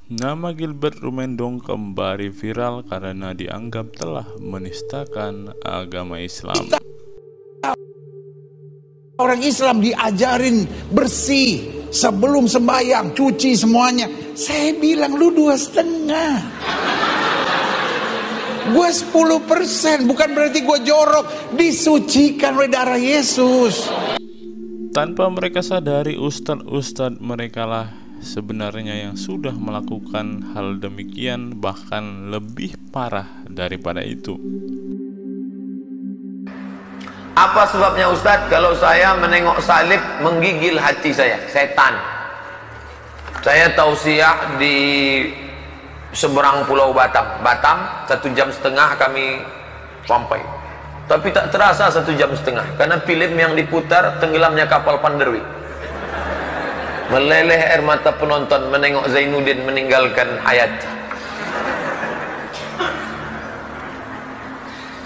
Nama Gilbert Rumendong kembali viral karena dianggap telah menistakan agama Islam. Orang Islam diajarin bersih sebelum sembahyang, cuci semuanya. Saya bilang lu 2,5. Gue 10%, bukan berarti gue jorok. Disucikan oleh darah Yesus. Tanpa mereka sadari, ustadz-ustadz mereka lah sebenarnya yang sudah melakukan hal demikian, bahkan lebih parah daripada itu. Apa sebabnya Ustadz? Kalau saya menengok salib menggigil hati saya, setan. Saya tausiah di seberang pulau Batam. 1,5 jam kami sampai. Tapi tak terasa 1,5 jam, karena film yang diputar tenggelamnya kapal Panderwi. Meleleh air mata penonton menengok Zainuddin meninggalkan Hayati.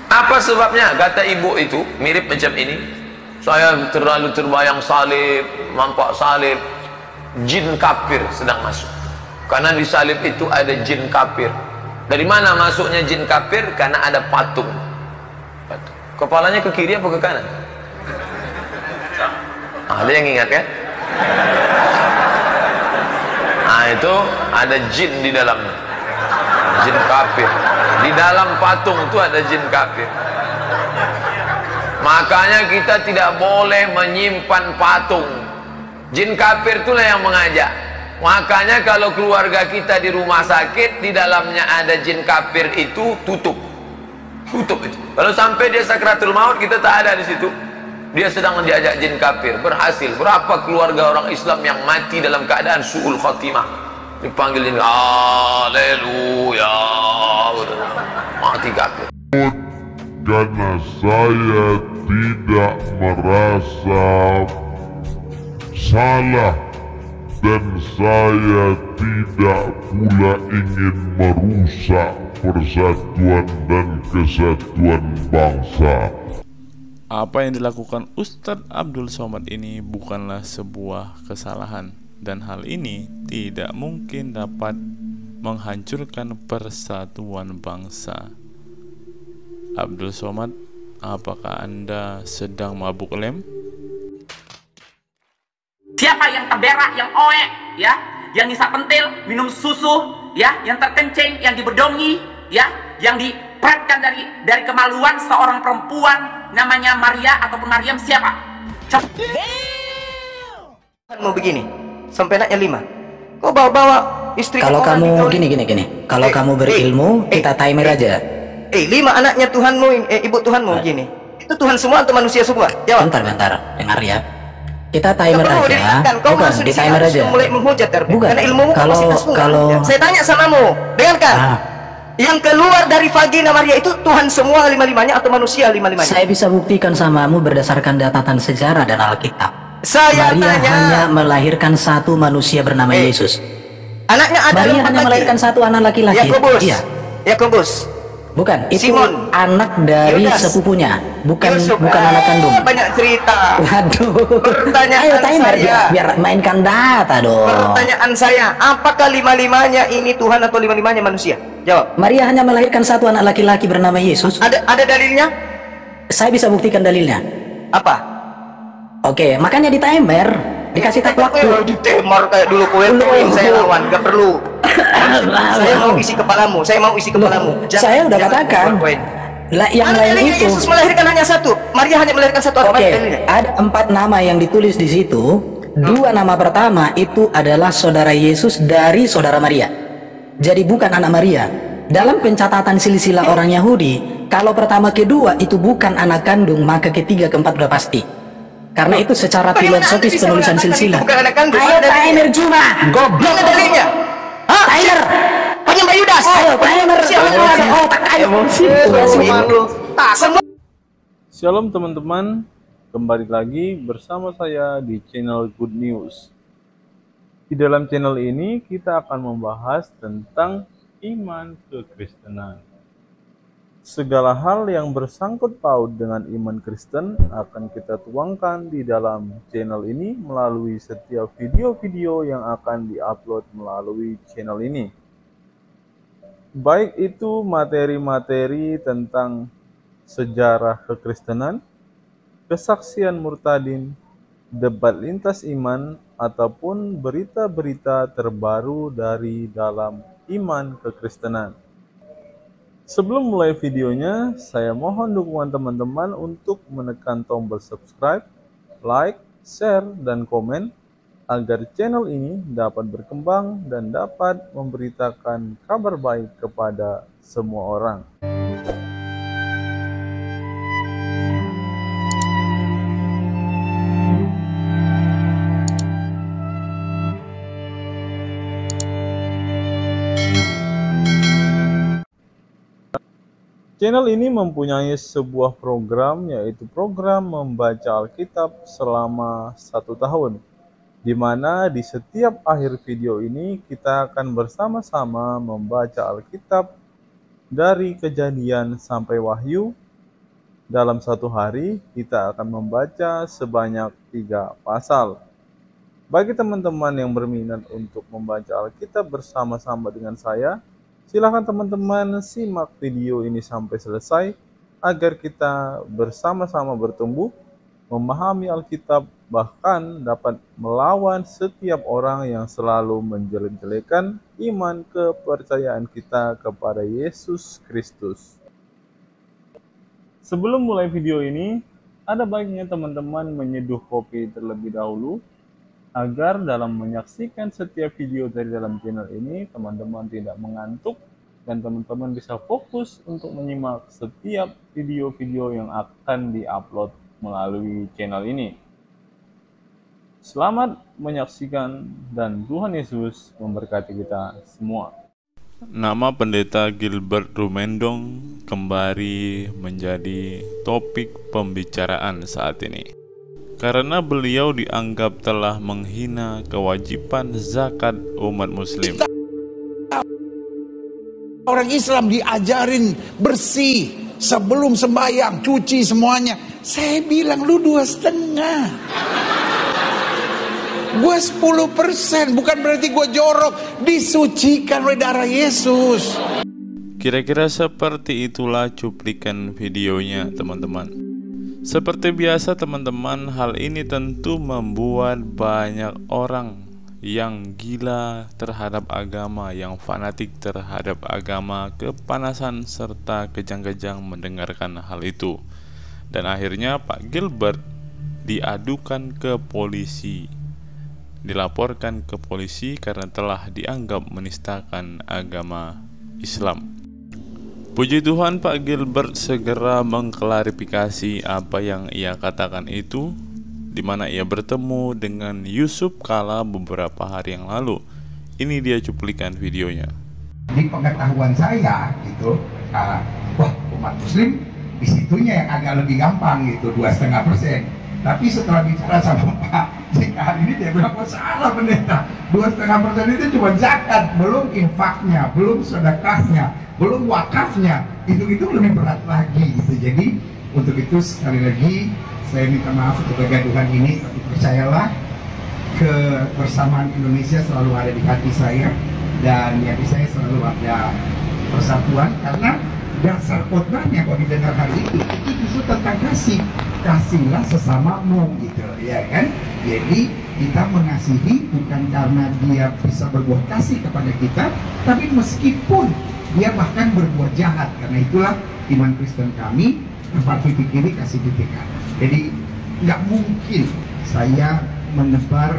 Apa sebabnya? Kata ibu itu mirip macam ini. Saya terlalu terbayang salib, nampak salib, jin kafir sedang masuk. Karena di salib itu ada jin kafir. Dari mana masuknya jin kafir? Karena ada patung. Kepalanya ke kiri apa ke kanan? Ada yang ingat kan? Nah, itu ada jin di dalamnya, jin kafir. Di dalam patung itu ada jin kafir. Makanya kita tidak boleh menyimpan patung. Jin kafir itulah yang mengajak. Makanya kalau keluarga kita di rumah sakit, di dalamnya ada jin kafir itu, tutup itu. Kalau sampai dia sakratul maut, kita tak ada di situ, dia sedang diajak jin kafir. Berhasil. Berapa keluarga orang Islam yang mati dalam keadaan su'ul khatimah, dipanggil jin, haleluya, mati kafir. Karena saya tidak merasa salah dan saya tidak pula ingin merusak persatuan dan kesatuan bangsa. Apa yang dilakukan Ustadz Abdul Somad ini bukanlah sebuah kesalahan, dan hal ini tidak mungkin dapat menghancurkan persatuan bangsa. Abdul Somad, apakah Anda sedang mabuk lem? Siapa yang terberak, yang oek, ya, yang ngisap pentil, minum susu, ya, yang terkencing, yang dibedongi, ya, yang dipretkan dari kemaluan seorang perempuan namanya Maria ataupun Maryam, siapa? Mau begini, sampai anaknya 5. Kau bawa istri. Kalau kamu gini. Kalau kamu berilmu, kita timer aja. 5 anaknya Tuhanmu, ibu Tuhanmu begini. Itu Tuhan semua atau manusia semua? Jawab. Bentar, dengar ya. Kita timer aja. Kau Bukan, masuk di timer aja. mulai menghujat Bukan. Karena ilmumu Kalau saya tanya samamu, dengarkan. Yang keluar dari vagina Maria itu Tuhan semua 5-5-nya atau manusia 5-5-nya? Saya bisa buktikan samamu berdasarkan catatan sejarah dan Alkitab. Saya Maria tanya. hanya melahirkan satu manusia bernama Yesus. Anaknya ada Maria 4 hanya laki. melahirkan satu anak laki-laki. Yakobus. Iya. Yakobus. Bukan, itu Simon. anak dari Yudas. sepupunya, bukan Yusuf. anak kandung. Banyak cerita. Waduh. Pertanyaan Ayo timer saya. biar mainkan data dong. Pertanyaan saya, apakah 5-5-nya ini Tuhan atau 5-5-nya manusia? Jawab. Maria hanya melahirkan satu anak laki-laki bernama Yesus. Ada dalilnya? Saya bisa buktikan dalilnya. Apa? Oke, makanya di timer, dikasih tak waktu. Ditemar kayak dulu poin saya lawan, gak perlu. Saya mau isi kepalamu, Saya udah katakan. Lah yang lain itu. Yesus melahirkan hanya satu, Maria hanya melahirkan satu. Oke, ada 4 nama yang ditulis di situ. 2 nama pertama itu adalah saudara Yesus dari saudara Maria. Jadi bukan anak Maria. Dalam pencatatan silsilah orang Yahudi, kalau pertama kedua itu bukan anak kandung, maka ketiga keempat udah pasti. Karena itu secara filosofis penulisan silsilah. Ayo timer cuma. Goblok dalilnya. Timer. Penyembah Yudas. Ayo timer. Shalom teman-teman, kembali lagi bersama saya di channel Good News. Di dalam channel ini kita akan membahas tentang iman kekristenan. Segala hal yang bersangkut paut dengan iman Kristen akan kita tuangkan di dalam channel ini melalui setiap video-video yang akan diupload melalui channel ini. Baik itu materi-materi tentang sejarah kekristenan, kesaksian murtadin, debat lintas iman, ataupun berita-berita terbaru dari dalam iman kekristenan. Sebelum mulai videonya, saya mohon dukungan teman-teman untuk menekan tombol subscribe, like, share, dan komen agar channel ini dapat berkembang dan dapat memberitakan kabar baik kepada semua orang. Channel ini mempunyai sebuah program, yaitu program membaca Alkitab selama 1 tahun, di mana di setiap akhir video ini kita akan bersama-sama membaca Alkitab dari Kejadian sampai Wahyu. Dalam 1 hari kita akan membaca sebanyak 3 pasal. Bagi teman-teman yang berminat untuk membaca Alkitab bersama-sama dengan saya, silakan teman-teman simak video ini sampai selesai agar kita bersama-sama bertumbuh, memahami Alkitab, bahkan dapat melawan setiap orang yang selalu menjelek-jelekan iman kepercayaan kita kepada Yesus Kristus. Sebelum mulai video ini, ada baiknya teman-teman menyeduh kopi terlebih dahulu agar dalam menyaksikan setiap video dari dalam channel ini, teman-teman tidak mengantuk dan teman-teman bisa fokus untuk menyimak setiap video-video yang akan diupload melalui channel ini. Selamat menyaksikan dan Tuhan Yesus memberkati kita semua. Nama Pendeta Gilbert Rumendong kembali menjadi topik pembicaraan saat ini, karena beliau dianggap telah menghina kewajiban zakat umat muslim. Orang Islam diajarin bersih sebelum sembahyang, cuci semuanya. Saya bilang lu 2,5. Gue 10%, bukan berarti gue jorok. Disucikan oleh darah Yesus. Kira-kira seperti itulah cuplikan videonya, teman-teman. Seperti biasa teman-teman, hal ini tentu membuat banyak orang yang gila terhadap agama, yang fanatik terhadap agama, kepanasan serta kejang-kejang mendengarkan hal itu. Dan akhirnya Pak Gilbert diadukan ke polisi, dilaporkan ke polisi karena telah dianggap menistakan agama Islam. Puji Tuhan, Pak Gilbert segera mengklarifikasi apa yang ia katakan itu, di mana ia bertemu dengan Yusuf Kala beberapa hari yang lalu. Ini dia cuplikan videonya. Di pengetahuan saya gitu, wah umat muslim disitunya yang agak lebih gampang gitu, 2,5%. Tapi setelah bicara sama Pak JK hari ini, dia bilang, oh salah pendeta, 2,5% itu cuma zakat, belum infaknya, belum sedekahnya, belum wakafnya, itu lebih berat lagi gitu. Jadi untuk itu sekali lagi saya minta maaf untuk kegaduhan ini, tapi percayalah kebersamaan Indonesia selalu ada di hati saya, dan di hati saya selalu ada persatuan, karena dasar khotbahnya kalau didengar hari itu justru tentang kasihlah sesamamu gitu ya kan. Jadi kita mengasihi bukan karena dia bisa berbuat kasih kepada kita, tapi meskipun dia bahkan berbuat jahat. Karena itulah iman Kristen kami, tempat titik kiri kasih titik kanan. Jadi nggak mungkin saya menebar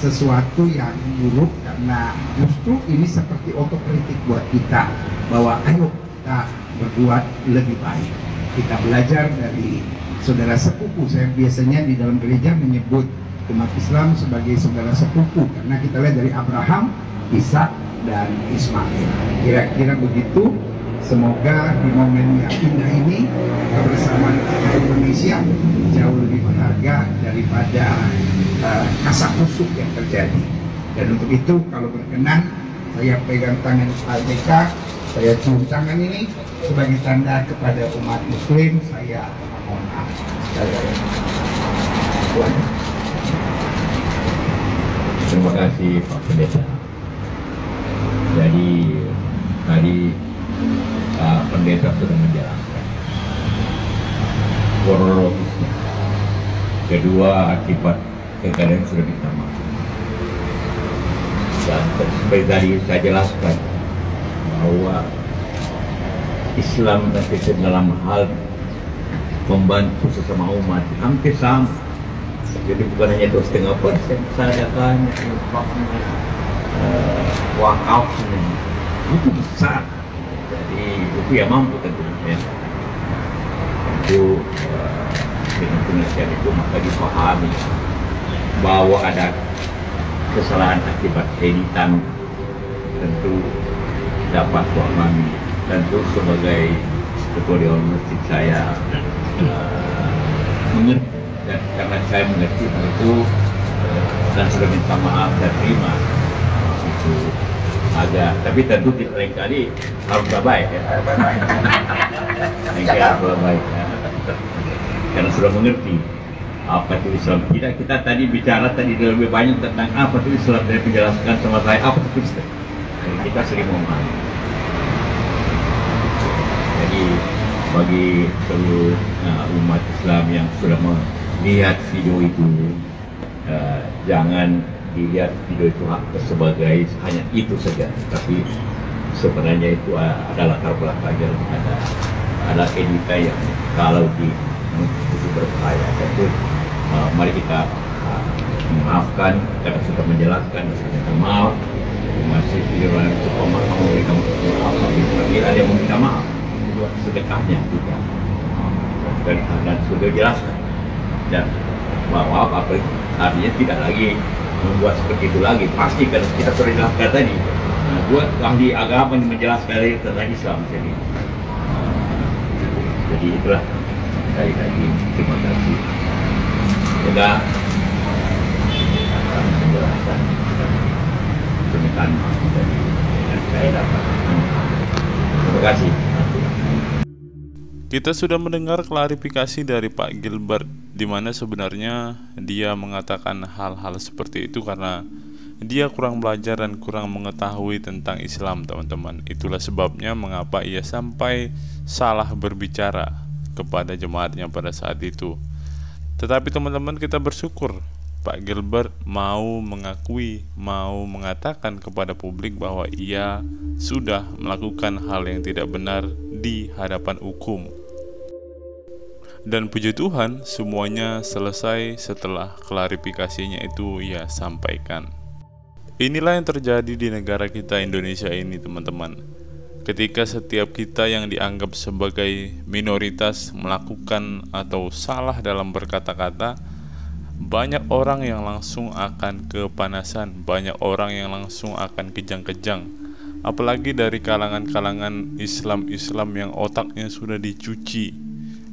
sesuatu yang buruk, karena justru ini seperti otokritik buat kita, bahwa ayo kita berbuat lebih baik. Kita belajar dari saudara sepupu. Saya biasanya di dalam gereja menyebut umat Islam sebagai saudara sepupu, karena kita lihat dari Abraham, Ishak, dan Ismail. Kira-kira begitu. Semoga di momen yang indah ini kebersamaan Indonesia jauh lebih berharga daripada kasak-kusuk yang terjadi. Dan untuk itu kalau berkenan, saya pegang tangan Pak JK Saya cium tangan ini sebagai tanda kepada umat muslim, saya mohon maaf. Terima kasih Pak Pendeta. Jadi tadi Pak Pendeta sudah menjelaskan kronologisnya. Kedua, akibat kekadang sudah ditambah. Dan seperti tadi saya jelaskan bahwa Islam dan Kristen dalam hal membantu sesama umat hampir sama. Jadi bukan hanya 2,5% sadakahnya, infaknya, wakafnya itu besar. Jadi itu ya mampu tentunya. Itu dengan pengertian itu maka dipahami bahwa ada kesalahan akibat editan, tentu dapat memahami. Tentu sebagai ketua dewan masjid saya mengerti, dan karena saya mengerti hal itu dan sudah minta maaf dan terima itu agak, tapi tentu tidak lain kali harus baik ya. Harus baik ya. Karena sudah mengerti apa itu Islam. Kita tadi bicara tadi lebih banyak tentang apa itu Islam, dari penjelaskan sama saya apa itu Kristen. Jadi kita sering memahami. Jadi bagi seluruh umat Islam yang sudah melihat video itu, jangan dilihat video itu sebagai hanya itu saja, tapi sebenarnya itu adalah latar belakangnya, ada editan yang kalau itu berbahaya. Tentu mari kita memaafkan karena sudah menjelaskan, sudah minta maaf. Masih video yang cukup memberikan maaf, tapi ada yang meminta maaf sedekahnya juga dan sudah jelaskan, dan bahwa apa artinya tidak lagi membuat seperti itu lagi, pasti kan kita sudah jelaskan tadi. Buat ahli agama yang menjelaskan tentang Islam, jadi itulah sekali lagi terima kasih sudah menjelaskan permintaan maaf dari yang saya dapat. Terima kasih. Kita sudah mendengar klarifikasi dari Pak Gilbert, di mana sebenarnya dia mengatakan hal-hal seperti itu karena dia kurang belajar dan kurang mengetahui tentang Islam, teman-teman. Itulah sebabnya mengapa ia sampai salah berbicara kepada jemaatnya pada saat itu. Tetapi teman-teman, kita bersyukur Pak Gilbert mau mengakui, mau mengatakan kepada publik bahwa ia sudah melakukan hal yang tidak benar di hadapan hukum. Dan puji Tuhan, semuanya selesai setelah klarifikasinya itu ia sampaikan. Inilah yang terjadi di negara kita Indonesia ini, teman-teman. Ketika setiap kita yang dianggap sebagai minoritas melakukan atau salah dalam berkata-kata, banyak orang yang langsung akan kepanasan, banyak orang yang langsung akan kejang-kejang. Apalagi dari kalangan-kalangan Islam yang otaknya sudah dicuci,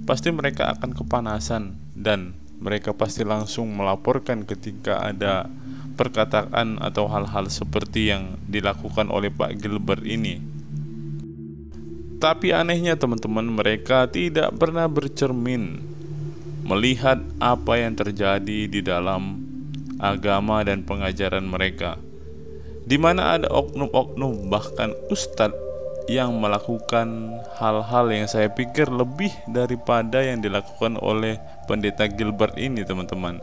pasti mereka akan kepanasan dan mereka pasti langsung melaporkan ketika ada perkataan atau hal-hal seperti yang dilakukan oleh Pak Gilbert ini. Tapi anehnya teman-teman, mereka tidak pernah bercermin melihat apa yang terjadi di dalam agama dan pengajaran mereka, di mana ada oknum-oknum bahkan ustadz yang melakukan hal-hal yang saya pikir lebih daripada yang dilakukan oleh pendeta Gilbert ini, teman-teman.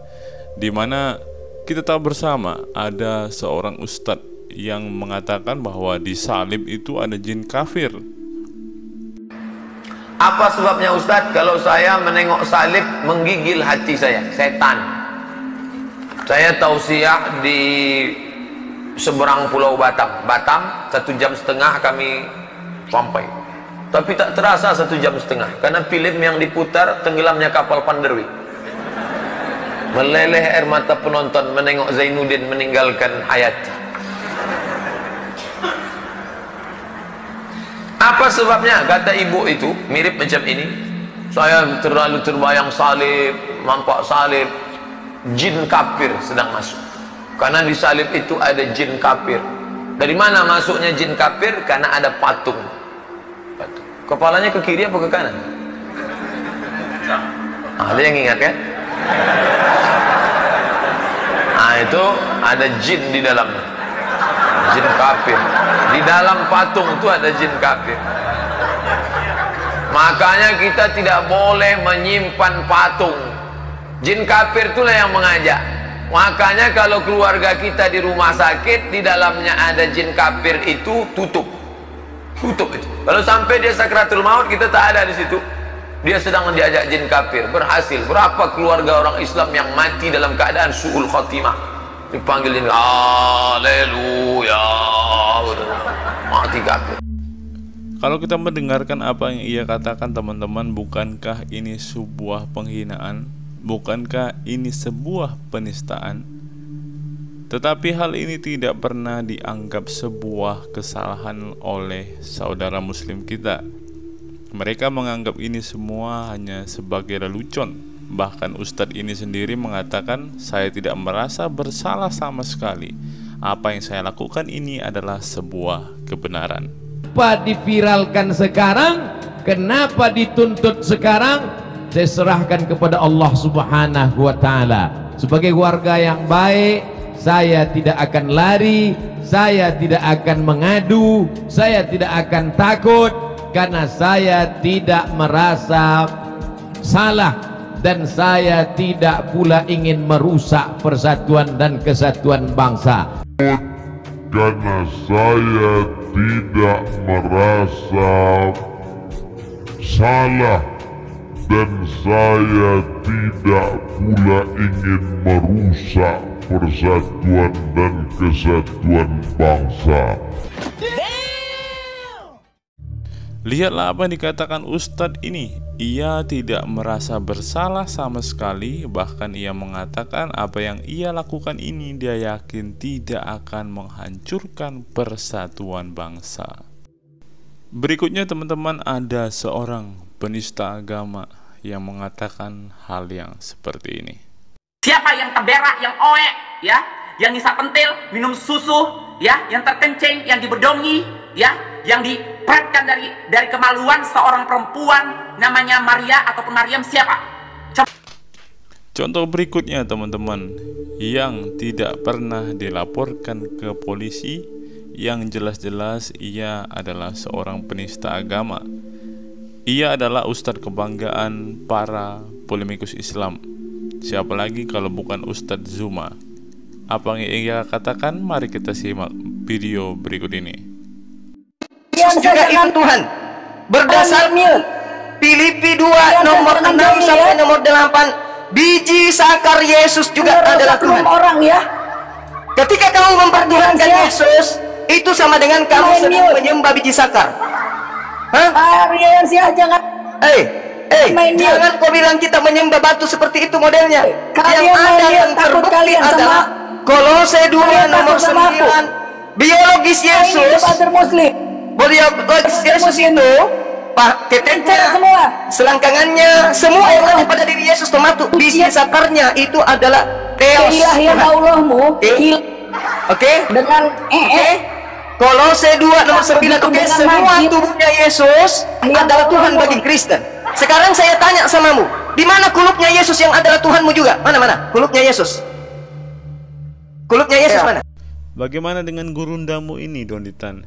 Di mana kita tahu bersama ada seorang ustadz yang mengatakan bahwa di salib itu ada jin kafir. Apa sebabnya Ustadz? Kalau saya menengok salib menggigil hati saya, setan. Saya tausiah di seberang pulau Batam. 1,5 jam kami sampai. Tapi tak terasa 1,5 jam karena film yang diputar tenggelamnya kapal Panderwi. Meleleh air mata penonton menengok Zainuddin meninggalkan hayat. Apa sebabnya? Kata ibu itu mirip macam ini. Saya terlalu terbayang salib, nampak salib, jin kafir sedang masuk. Karena di salib itu ada jin kafir. Dari mana masuknya jin kafir? Karena ada patung. Kepalanya ke kiri apa ke kanan? Ada yang ingat kan? Nah itu ada jin di dalamnya, jin kafir. Di dalam patung itu ada jin kafir. Makanya kita tidak boleh menyimpan patung. Jin kafir itulah yang mengajak. Makanya kalau keluarga kita di rumah sakit, di dalamnya ada jin kafir itu, tutup itu. Kalau sampai dia sakratul maut, kita tak ada di situ, dia sedang diajak jin kafir. Berhasil. Berapa keluarga orang Islam yang mati dalam keadaan su'ul khotimah, dipanggil jin, haleluya, mati kafir. Kalau kita mendengarkan apa yang ia katakan, teman-teman, bukankah ini sebuah penghinaan? Bukankah ini sebuah penistaan? Tetapi hal ini tidak pernah dianggap sebuah kesalahan oleh saudara muslim kita. Mereka menganggap ini semua hanya sebagai lelucon. Bahkan Ustadz ini sendiri mengatakan, saya tidak merasa bersalah sama sekali. Apa yang saya lakukan ini adalah sebuah kebenaran. Kenapa diviralkan sekarang? Kenapa dituntut sekarang? Saya serahkan kepada Allah Subhanahu wa Ta'ala. Sebagai warga yang baik, saya tidak akan lari, saya tidak akan mengadu, saya tidak akan takut, karena saya tidak merasa salah dan saya tidak pula ingin merusak persatuan dan kesatuan bangsa. Karena saya tidak merasa salah dan saya tidak pula ingin merusak persatuan dan kesatuan bangsa. Lihatlah apa yang dikatakan Ustadz ini. Ia tidak merasa bersalah sama sekali. Bahkan ia mengatakan apa yang ia lakukan ini dia yakin tidak akan menghancurkan persatuan bangsa. Berikutnya, teman-teman, ada seorang penista agama yang mengatakan hal yang seperti ini. Siapa yang terberak, yang oek, ya, yang ngisap pentil, minum susu, ya, yang terkencing, yang dibedongi, ya, yang dipretkan dari kemaluan seorang perempuan namanya Maria ataupun Maryam, siapa? Contoh berikutnya, teman-teman, yang tidak pernah dilaporkan ke polisi, yang jelas-jelas ia adalah seorang penista agama. Ia adalah ustadz kebanggaan para polemikus Islam. Siapa lagi kalau bukan Ustadz Zuma? Apa yang ia katakan? Mari kita simak video berikut ini. Juga itu Tuhan, berdasar Filipi 2 nomor 6 sampai nomor 8, biji sakar Yesus juga adalah Tuhan. Orang ya. Ketika kamu mempertuhankan Yesus, itu sama dengan kamu sedang menyembah biji sakar. Hah? Jangan. Jangan kau bilang kita menyembah batu seperti itu modelnya. Yang ada yang terbukti adalah Kolose 2 nomor 9. Biologis Yesus, biologis Yesus itu keteknya, selangkangannya, semua yang ada pada diri Yesus, termasuk biji sakarnya itu adalah Theos. Keilahian Allahmu. Oke. Dengan Kolose 2 nomor 9. Oke, semua tubuhnya Yesus adalah Tuhan bagi Kristen. Sekarang saya tanya samamu, di mana kulupnya Yesus yang adalah Tuhanmu juga? Mana kulupnya Yesus? Kulupnya Yesus mana? Bagaimana dengan gurundamu ini, Donditan?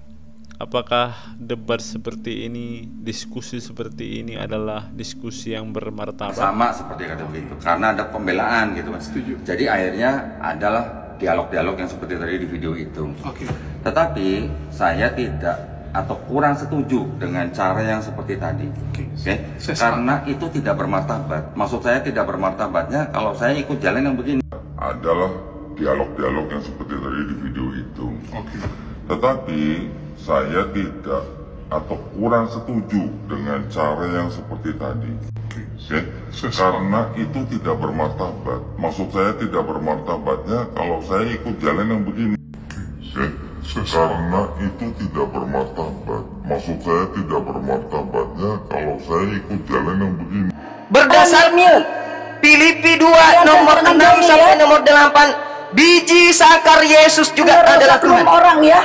Apakah debat seperti ini, diskusi seperti ini adalah diskusi yang bermartabat? Sama seperti kata begitu, karena ada pembelaan gitu kan. Setuju. Jadi akhirnya adalah dialog-dialog yang seperti tadi di video itu. Oke. Tetapi saya tidak atau kurang setuju dengan cara yang seperti tadi. Oke. Karena itu tidak bermartabat. Maksud saya tidak bermartabatnya kalau saya ikut jalan yang begini. Adalah dialog-dialog yang seperti tadi di video itu. Oke. Tetapi saya tidak atau kurang setuju dengan cara yang seperti tadi. Oke. Karena itu tidak bermartabat. Maksud saya tidak bermartabatnya kalau saya ikut jalan yang begini. Karena itu tidak bermartabat. Maksud saya tidak bermartabatnya kalau saya ikut jalan yang begini. Berdasar Filipi 2 nomor 6 sampai nomor 8, biji sakar Yesus juga adalah Tuhan. Orang ya.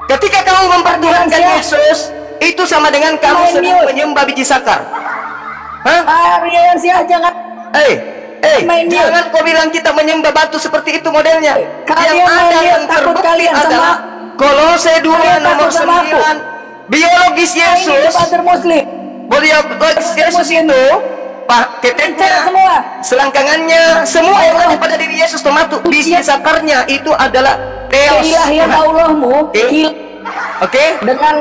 Ketika kamu mempertuhankan Yesus, Itu sama dengan kamu sedang menyembah biji sakar. Hah? Aliansi jangan. Jangan kau bilang kita menyembah batu seperti itu modelnya. Yang ada yang terbukti adalah Kolose 2 nomor 9. Biologis Yesus. Biologis Yesus itu keteknya, selangkangannya, semua yang ada pada diri Yesus termasuk biji sakarnya itu adalah Theos. Ilahian Allahmu. Oke. Dengan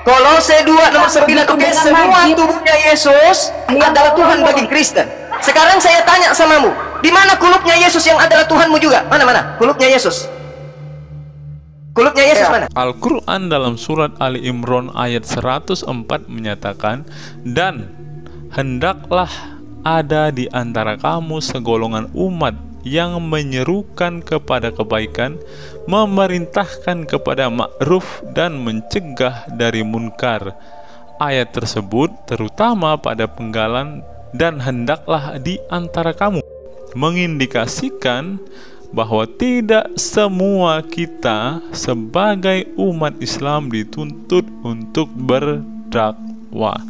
Kolose 2 nomor 9. Oke, semua tubuhnya Yesus adalah Tuhan bagi Kristen. Sekarang saya tanya samamu, di mana kulupnya Yesus yang adalah Tuhanmu juga? Mana kulupnya Yesus? Kulupnya Yesus mana? Al-Quran dalam surat Ali Imran ayat 104 menyatakan, dan hendaklah ada di antara kamu segolongan umat yang menyerukan kepada kebaikan, memerintahkan kepada ma'ruf dan mencegah dari munkar. Ayat tersebut terutama pada penggalan dan hendaklah di antara kamu mengindikasikan bahwa tidak semua kita sebagai umat Islam dituntut untuk berdakwah.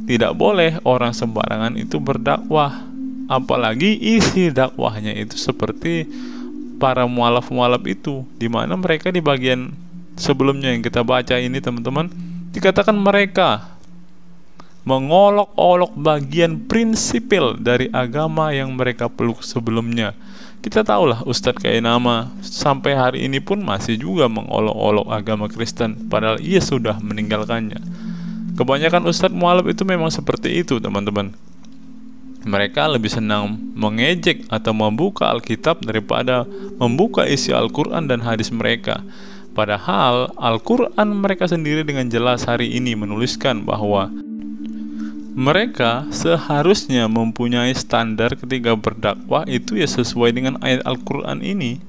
Tidak boleh orang sembarangan itu berdakwah, apalagi isi dakwahnya itu seperti para mualaf-mualaf itu, di mana mereka di bagian sebelumnya yang kita baca ini teman-teman, dikatakan mereka mengolok-olok bagian prinsipil dari agama yang mereka peluk sebelumnya. Kita tahulah Ustadz Kainama sampai hari ini pun masih juga mengolok-olok agama Kristen, padahal ia sudah meninggalkannya. Kebanyakan Ustadz mualaf itu memang seperti itu teman-teman. Mereka lebih senang mengejek atau membuka Alkitab daripada membuka isi Al-Quran dan hadis mereka. Padahal Al-Quran mereka sendiri dengan jelas hari ini menuliskan bahwa mereka seharusnya mempunyai standar ketika berdakwah itu ya sesuai dengan ayat Al-Quran ini.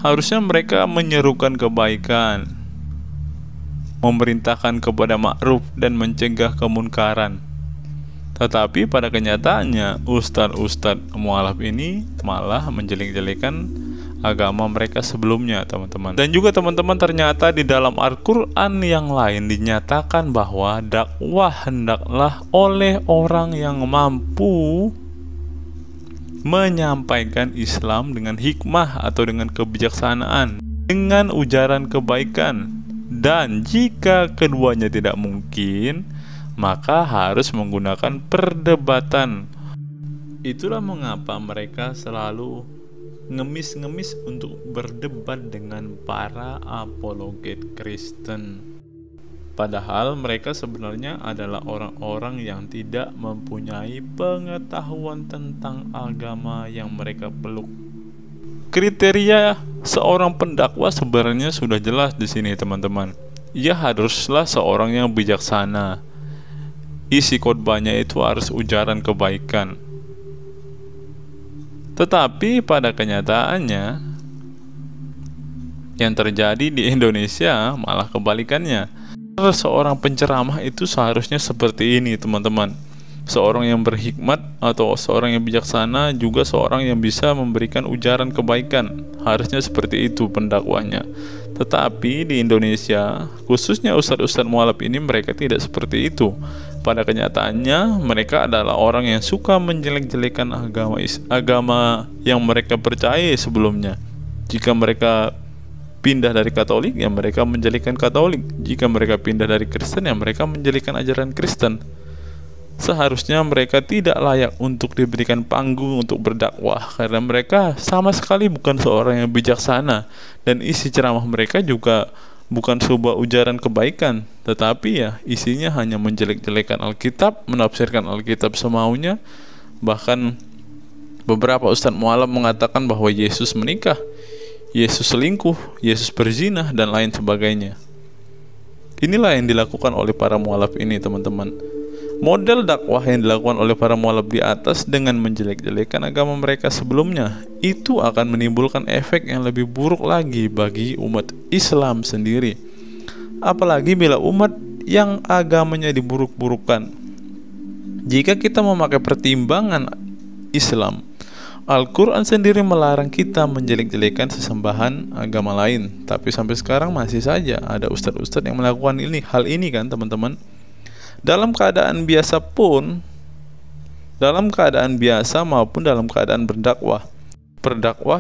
Harusnya mereka menyerukan kebaikan, memerintahkan kepada ma'ruf dan mencegah kemunkaran. Tetapi pada kenyataannya ustadz-ustadz mualaf ini malah menjelek-jelekan agama mereka sebelumnya teman-teman. Dan juga teman-teman, ternyata di dalam Al-Quran yang lain dinyatakan bahwa dakwah hendaklah oleh orang yang mampu menyampaikan Islam dengan hikmah atau dengan kebijaksanaan, dengan ujaran kebaikan. Dan jika keduanya tidak mungkin, maka harus menggunakan perdebatan. Itulah mengapa mereka selalu ngemis-ngemis untuk berdebat dengan para apologet Kristen. Padahal mereka sebenarnya adalah orang-orang yang tidak mempunyai pengetahuan tentang agama yang mereka peluk. Kriteria seorang pendakwah sebenarnya sudah jelas di sini teman-teman. Ia haruslah seorang yang bijaksana. Isi khotbahnya itu harus ujaran kebaikan. Tetapi pada kenyataannya yang terjadi di Indonesia malah kebalikannya. Seorang penceramah itu seharusnya seperti ini teman-teman. Seorang yang berhikmat atau seorang yang bijaksana, juga seorang yang bisa memberikan ujaran kebaikan. Harusnya seperti itu pendakwahnya. Tetapi di Indonesia, khususnya ustadz-ustadz mualaf ini, mereka tidak seperti itu. Pada kenyataannya mereka adalah orang yang suka menjelek-jelekan agama yang mereka percaya sebelumnya. Jika mereka pindah dari Katolik, ya mereka menjelekan Katolik. Jika mereka pindah dari Kristen, ya mereka menjelekan ajaran Kristen. Seharusnya mereka tidak layak untuk diberikan panggung untuk berdakwah, karena mereka sama sekali bukan seorang yang bijaksana, dan isi ceramah mereka juga bukan sebuah ujaran kebaikan, tetapi ya isinya hanya menjelek-jelekan Alkitab, menafsirkan Alkitab semaunya. Bahkan beberapa ustadz mualaf mengatakan bahwa Yesus menikah, Yesus selingkuh, Yesus berzina, dan lain sebagainya. Inilah yang dilakukan oleh para mualaf ini teman-teman. Model dakwah yang dilakukan oleh para mualaf di atas dengan menjelek-jelekan agama mereka sebelumnya, itu akan menimbulkan efek yang lebih buruk lagi bagi umat Islam sendiri. Apalagi bila umat yang agamanya diburuk-burukkan. Jika kita memakai pertimbangan Islam, Al-Quran sendiri melarang kita menjelek-jelekan sesembahan agama lain, tapi sampai sekarang masih saja ada ustadz-ustadz yang melakukan hal ini kan teman-teman. Dalam keadaan biasa pun, dalam keadaan biasa maupun dalam keadaan berdakwah,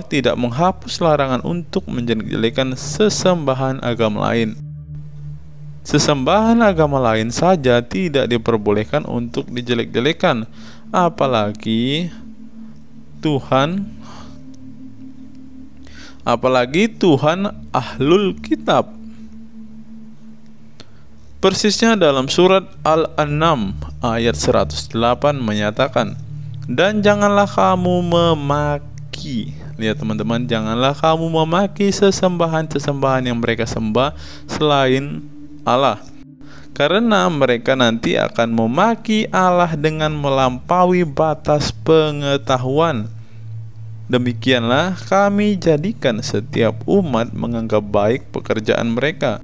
tidak menghapus larangan untuk menjelek-jelekan sesembahan agama lain. Sesembahan agama lain saja tidak diperbolehkan untuk dijelek-jelekan, apalagi Tuhan Ahlul Kitab. Persisnya dalam surat Al-An'am ayat 108 menyatakan, dan janganlah kamu memaki, lihat teman-teman, janganlah kamu memaki sesembahan-sesembahan yang mereka sembah selain Allah, karena mereka nanti akan memaki Allah dengan melampaui batas pengetahuan. Demikianlah kami jadikan setiap umat menganggap baik pekerjaan mereka.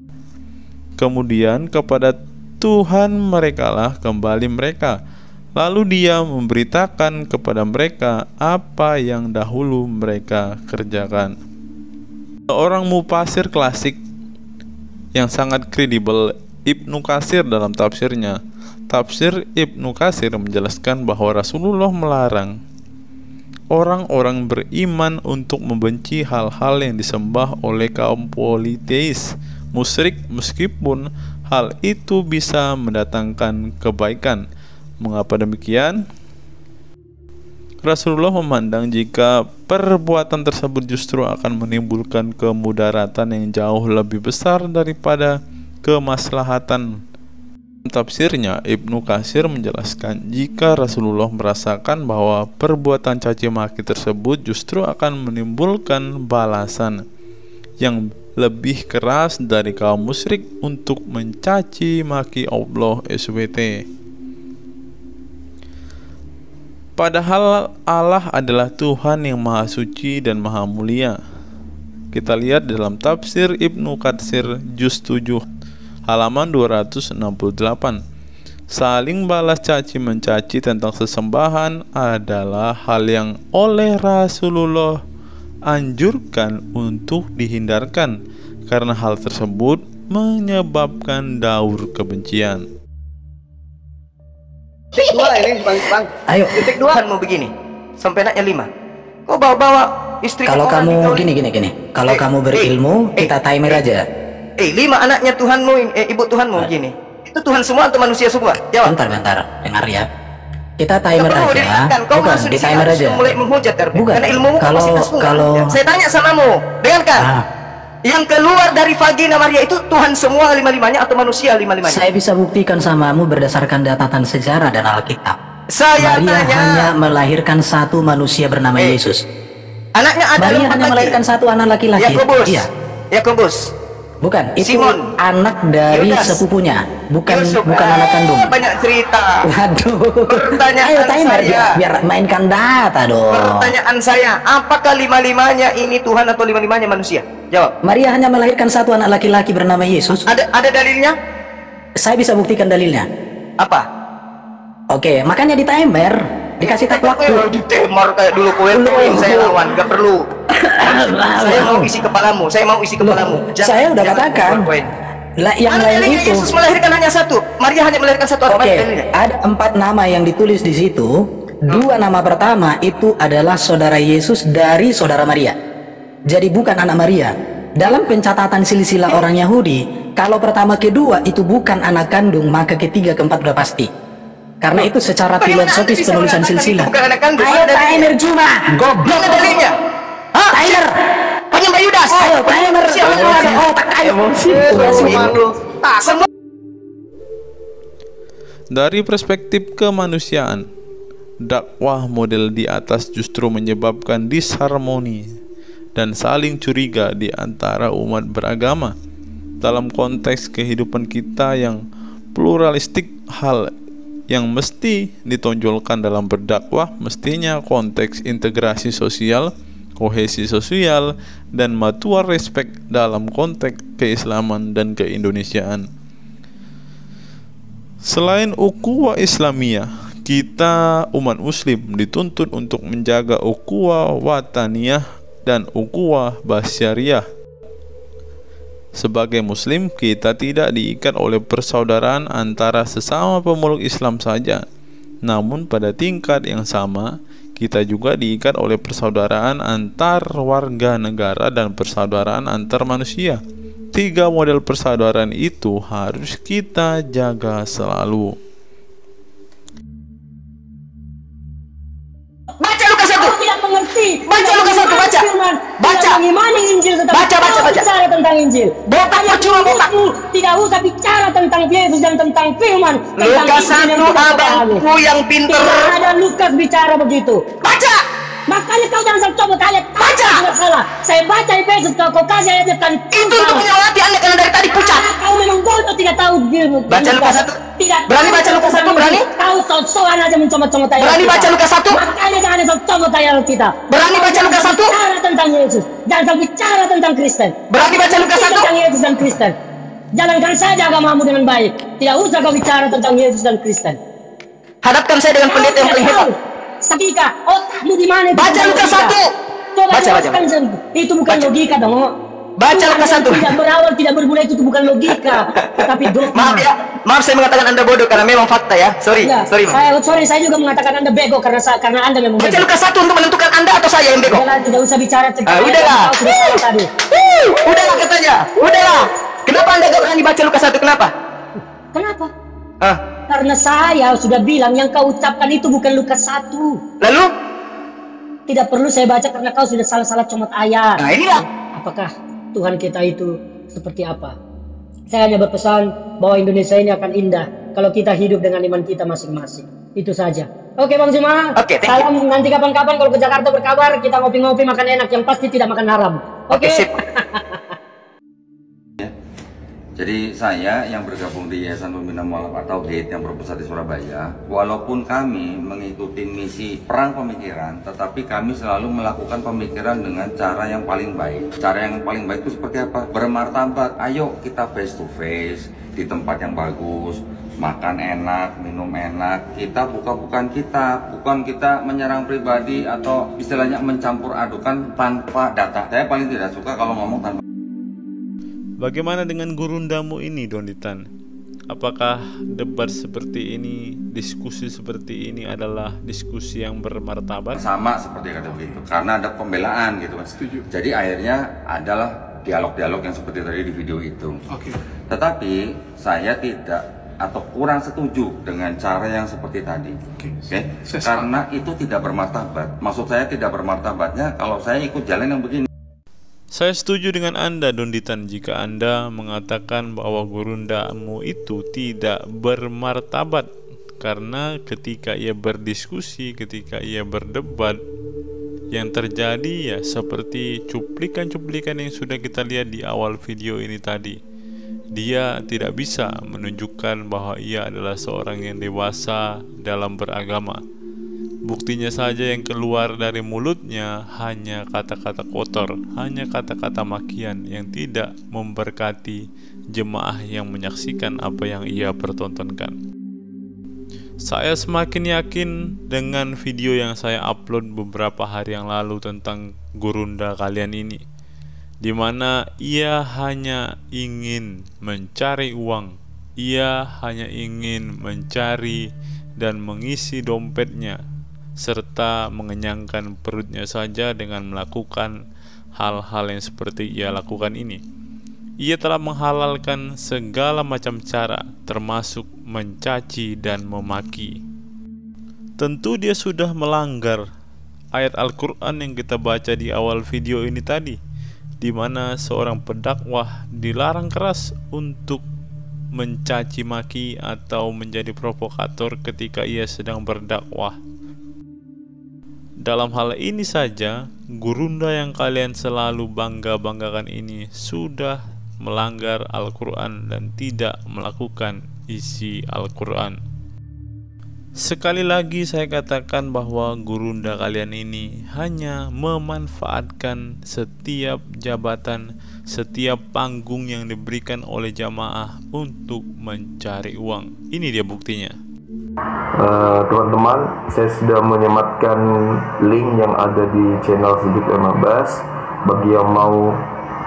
Kemudian kepada Tuhan merekalah kembali mereka. Lalu Dia memberitakan kepada mereka apa yang dahulu mereka kerjakan. Seorang mufasir klasik yang sangat kredibel, Ibnu Katsir, dalam tafsirnya, tafsir Ibnu Katsir menjelaskan bahwa Rasulullah melarang orang-orang beriman untuk membenci hal-hal yang disembah oleh kaum politeis musyrik, meskipun hal itu bisa mendatangkan kebaikan. Mengapa demikian? Rasulullah memandang jika perbuatan tersebut justru akan menimbulkan kemudaratan yang jauh lebih besar daripada kemaslahatan. Tafsirnya, Ibnu Katsir menjelaskan jika Rasulullah merasakan bahwa perbuatan caci maki tersebut justru akan menimbulkan balasan yang lebih keras dari kaum musyrik untuk mencaci maki Allah SWT. Padahal Allah adalah Tuhan yang Maha Suci dan Maha Mulia. Kita lihat dalam tafsir Ibnu Katsir juz 7 halaman 268. Saling balas caci mencaci tentang sesembahan adalah hal yang oleh Rasulullah anjurkan untuk dihindarkan, karena hal tersebut menyebabkan daur kebencian. Titik 2 ini bang. Ayo. Titik 2 kan mau begini sampai anaknya 5. Kau bawa istri. Kalau kamu gini. Kalau kamu berilmu, kita timer aja. 5 anaknya Tuhanmu, ibu Tuhanmu gini. Itu Tuhan semua atau manusia semua? Jawab. Bentar, dengar ya. Kita timer aja. Bukan, di timer aja. Mulai menghujat bukan. Karena ilmumu Kalau saya tanya samamu, dengarkan. Yang keluar dari vagina Maria itu Tuhan semua 5-5-nya atau manusia 5-5-nya? Saya bisa buktikan samamu berdasarkan catatan sejarah dan Alkitab. Saya Maria hanya melahirkan satu manusia bernama Yesus. Anaknya ada Maria hanya melahirkan satu anak laki-laki. Yakobus. Iya. Yakobus. Bukan, itu Simon. anak dari sepupunya, bukan anak kandung. Banyak cerita. Waduh. Pertanyaan Ayo timer saya. biar mainkan data dong. Pertanyaan saya, apakah 5-5-nya ini Tuhan atau 5-5-nya manusia? Jawab. Maria hanya melahirkan satu anak laki-laki bernama Yesus. Ada dalilnya? Saya bisa buktikan dalilnya. Apa? Oke, makanya di timer, dikasih tak waktu. Di timer kayak dulu PowerPoint saya lawan, gak perlu. Saya mau isi kepalamu, Saya udah katakan. Yang lain itu. Yesus melahirkan hanya satu. Maria hanya melahirkan satu. Oke, ada 4 nama yang ditulis di situ. 2 nama pertama itu adalah saudara Yesus dari saudara Maria. Jadi bukan anak Maria. Dalam pencatatan silsilah orang Yahudi, kalau pertama kedua itu bukan anak kandung, maka ketiga keempat udah pasti. Karena itu secara filosofis penulisan silsilah. Ayo timer cuma. Goblok dalilnya. Timer. Penyembah Yudas. Ayo timer. Dari perspektif kemanusiaan, dakwah model di atas justru menyebabkan disharmoni dan saling curiga di antara umat beragama. Dalam konteks kehidupan kita yang pluralistik, hal yang mesti ditonjolkan dalam berdakwah mestinya konteks integrasi sosial, kohesi sosial, dan mutual respect dalam konteks keislaman dan keindonesiaan. Selain ukhuwah Islamiyah, Kita umat muslim dituntut untuk menjaga ukhuwah wataniyah dan ukhuwah basyariah. Sebagai muslim, kita tidak diikat oleh persaudaraan antara sesama pemeluk Islam saja, namun pada tingkat yang sama kita juga diikat oleh persaudaraan antar warga negara dan persaudaraan antar manusia. 3 model persaudaraan itu harus kita jaga selalu. Baca Lukas 1. Tidak mengerti. Baca Lukas 1, baca. Baca. Mengimani Injil tetapi Baca. bicara tentang Injil. Botak percuma botak. Tidak usah bicara tentang Yesus dan tentang firman. Lukas 1 abangku yang pinter. Tidak ada Lukas bicara begitu. Baca. Makanya kau jangan coba ayat. Baca. Tidak salah. Saya baca Efesus, kau kasih ayatnya kan. Itu untuk menyelawati Anda karena dari tadi pucat. Kau memang bodoh, tidak tahu dirimu. Baca Lukas 1. Tidak. Berani baca Lukas 1, berani? Kau sok-sokan aja mencomot-comot ayat. Berani baca Lukas 1? Makanya jangan sok-comot ayat kita. Berani baca Lukas 1? Bicara tentang Yesus. Jangan bicara tentang Kristen. Berani baca Lukas 1? Tentang Yesus dan Kristen. Jalankan saja agamamu dengan baik. Tidak usah kau bicara tentang Yesus dan Kristen. Hadapkan saya dengan pendeta yang paling hebat. Sakika, otakmu di mana? Baca Lukas 1. Coba Baca. Itu bukan logika dong. Baca Lukas 1. Tidak berawal, tidak bermula, itu bukan logika, tapi dogma. Maaf ya, maaf saya mengatakan Anda bodoh karena memang fakta ya. Sorry, Ya, sorry. saya juga mengatakan Anda bego karena Anda memang bego. Baca Lukas 1 untuk menentukan Anda atau saya yang bego. Tidak usah bicara tentang udahlah. kau sudah salah tadi. Udahlah katanya. Udahlah. Kenapa Anda gak berani baca Lukas 1? Kenapa? Kenapa? Karena saya sudah bilang yang kau ucapkan itu bukan Lukas 1. Lalu? Tidak perlu saya baca karena kau sudah salah-salah comot ayat. Nah inilah. Apakah Tuhan kita itu seperti apa? Saya hanya berpesan bahwa Indonesia ini akan indah kalau kita hidup dengan iman kita masing-masing. Itu saja. Oke Bang Zuma. Salam nanti kapan-kapan kalau ke Jakarta berkabar, kita ngopi-ngopi makan enak, yang pasti tidak makan haram. Oke. Sip. Jadi saya yang bergabung di Yayasan Pembina Mualaf Tauhid yang berpusat di Surabaya, walaupun kami mengikuti misi perang pemikiran, tetapi kami selalu melakukan pemikiran dengan cara yang paling baik. Cara yang paling baik itu seperti apa? Bermartabat. Ayo kita face to face di tempat yang bagus, makan enak, minum enak. Kita bukan kita menyerang pribadi atau istilahnya mencampur adukan tanpa data. Saya paling tidak suka kalau ngomong tanpa. Bagaimana dengan gurundamu ini, Donitan? Apakah debat seperti ini, diskusi seperti ini adalah diskusi yang bermartabat? Sama seperti kata begitu, karena ada pembelaan gitu kan. Setuju. Jadi akhirnya adalah dialog-dialog yang seperti tadi di video itu. Oke. Tetapi saya tidak atau kurang setuju dengan cara yang seperti tadi. Oke. Karena itu tidak bermartabat. Maksud saya tidak bermartabatnya kalau saya ikut jalan yang begini. Saya setuju dengan Anda, Donditan, jika Anda mengatakan bahwa gurundamu itu tidak bermartabat. Karena ketika ia berdiskusi, ketika ia berdebat, yang terjadi ya seperti cuplikan-cuplikan yang sudah kita lihat di awal video ini tadi. Dia tidak bisa menunjukkan bahwa ia adalah seorang yang dewasa dalam beragama. Buktinya saja yang keluar dari mulutnya hanya kata-kata kotor, hanya kata-kata makian yang tidak memberkati jemaah yang menyaksikan apa yang ia pertontonkan. Saya semakin yakin dengan video yang saya upload beberapa hari yang lalu tentang gurunda kalian ini, di mana ia hanya ingin mencari uang, ia hanya ingin mencari dan mengisi dompetnya, serta mengenyangkan perutnya saja dengan melakukan hal-hal yang seperti ia lakukan ini. Ia telah menghalalkan segala macam cara, termasuk mencaci dan memaki. Tentu dia sudah melanggar ayat Al-Quran yang kita baca di awal video ini tadi, di mana seorang pendakwah dilarang keras untuk mencaci maki atau menjadi provokator ketika ia sedang berdakwah. Dalam hal ini saja, gurunda yang kalian selalu bangga-banggakan ini sudah melanggar Al-Quran dan tidak melakukan isi Al-Quran. Sekali lagi saya katakan bahwa gurunda kalian ini hanya memanfaatkan setiap jabatan, setiap panggung yang diberikan oleh jamaah untuk mencari uang. Ini dia buktinya. Teman-teman, saya sudah menyematkan link yang ada di channel Siddiq M.Abbas. Bagi yang mau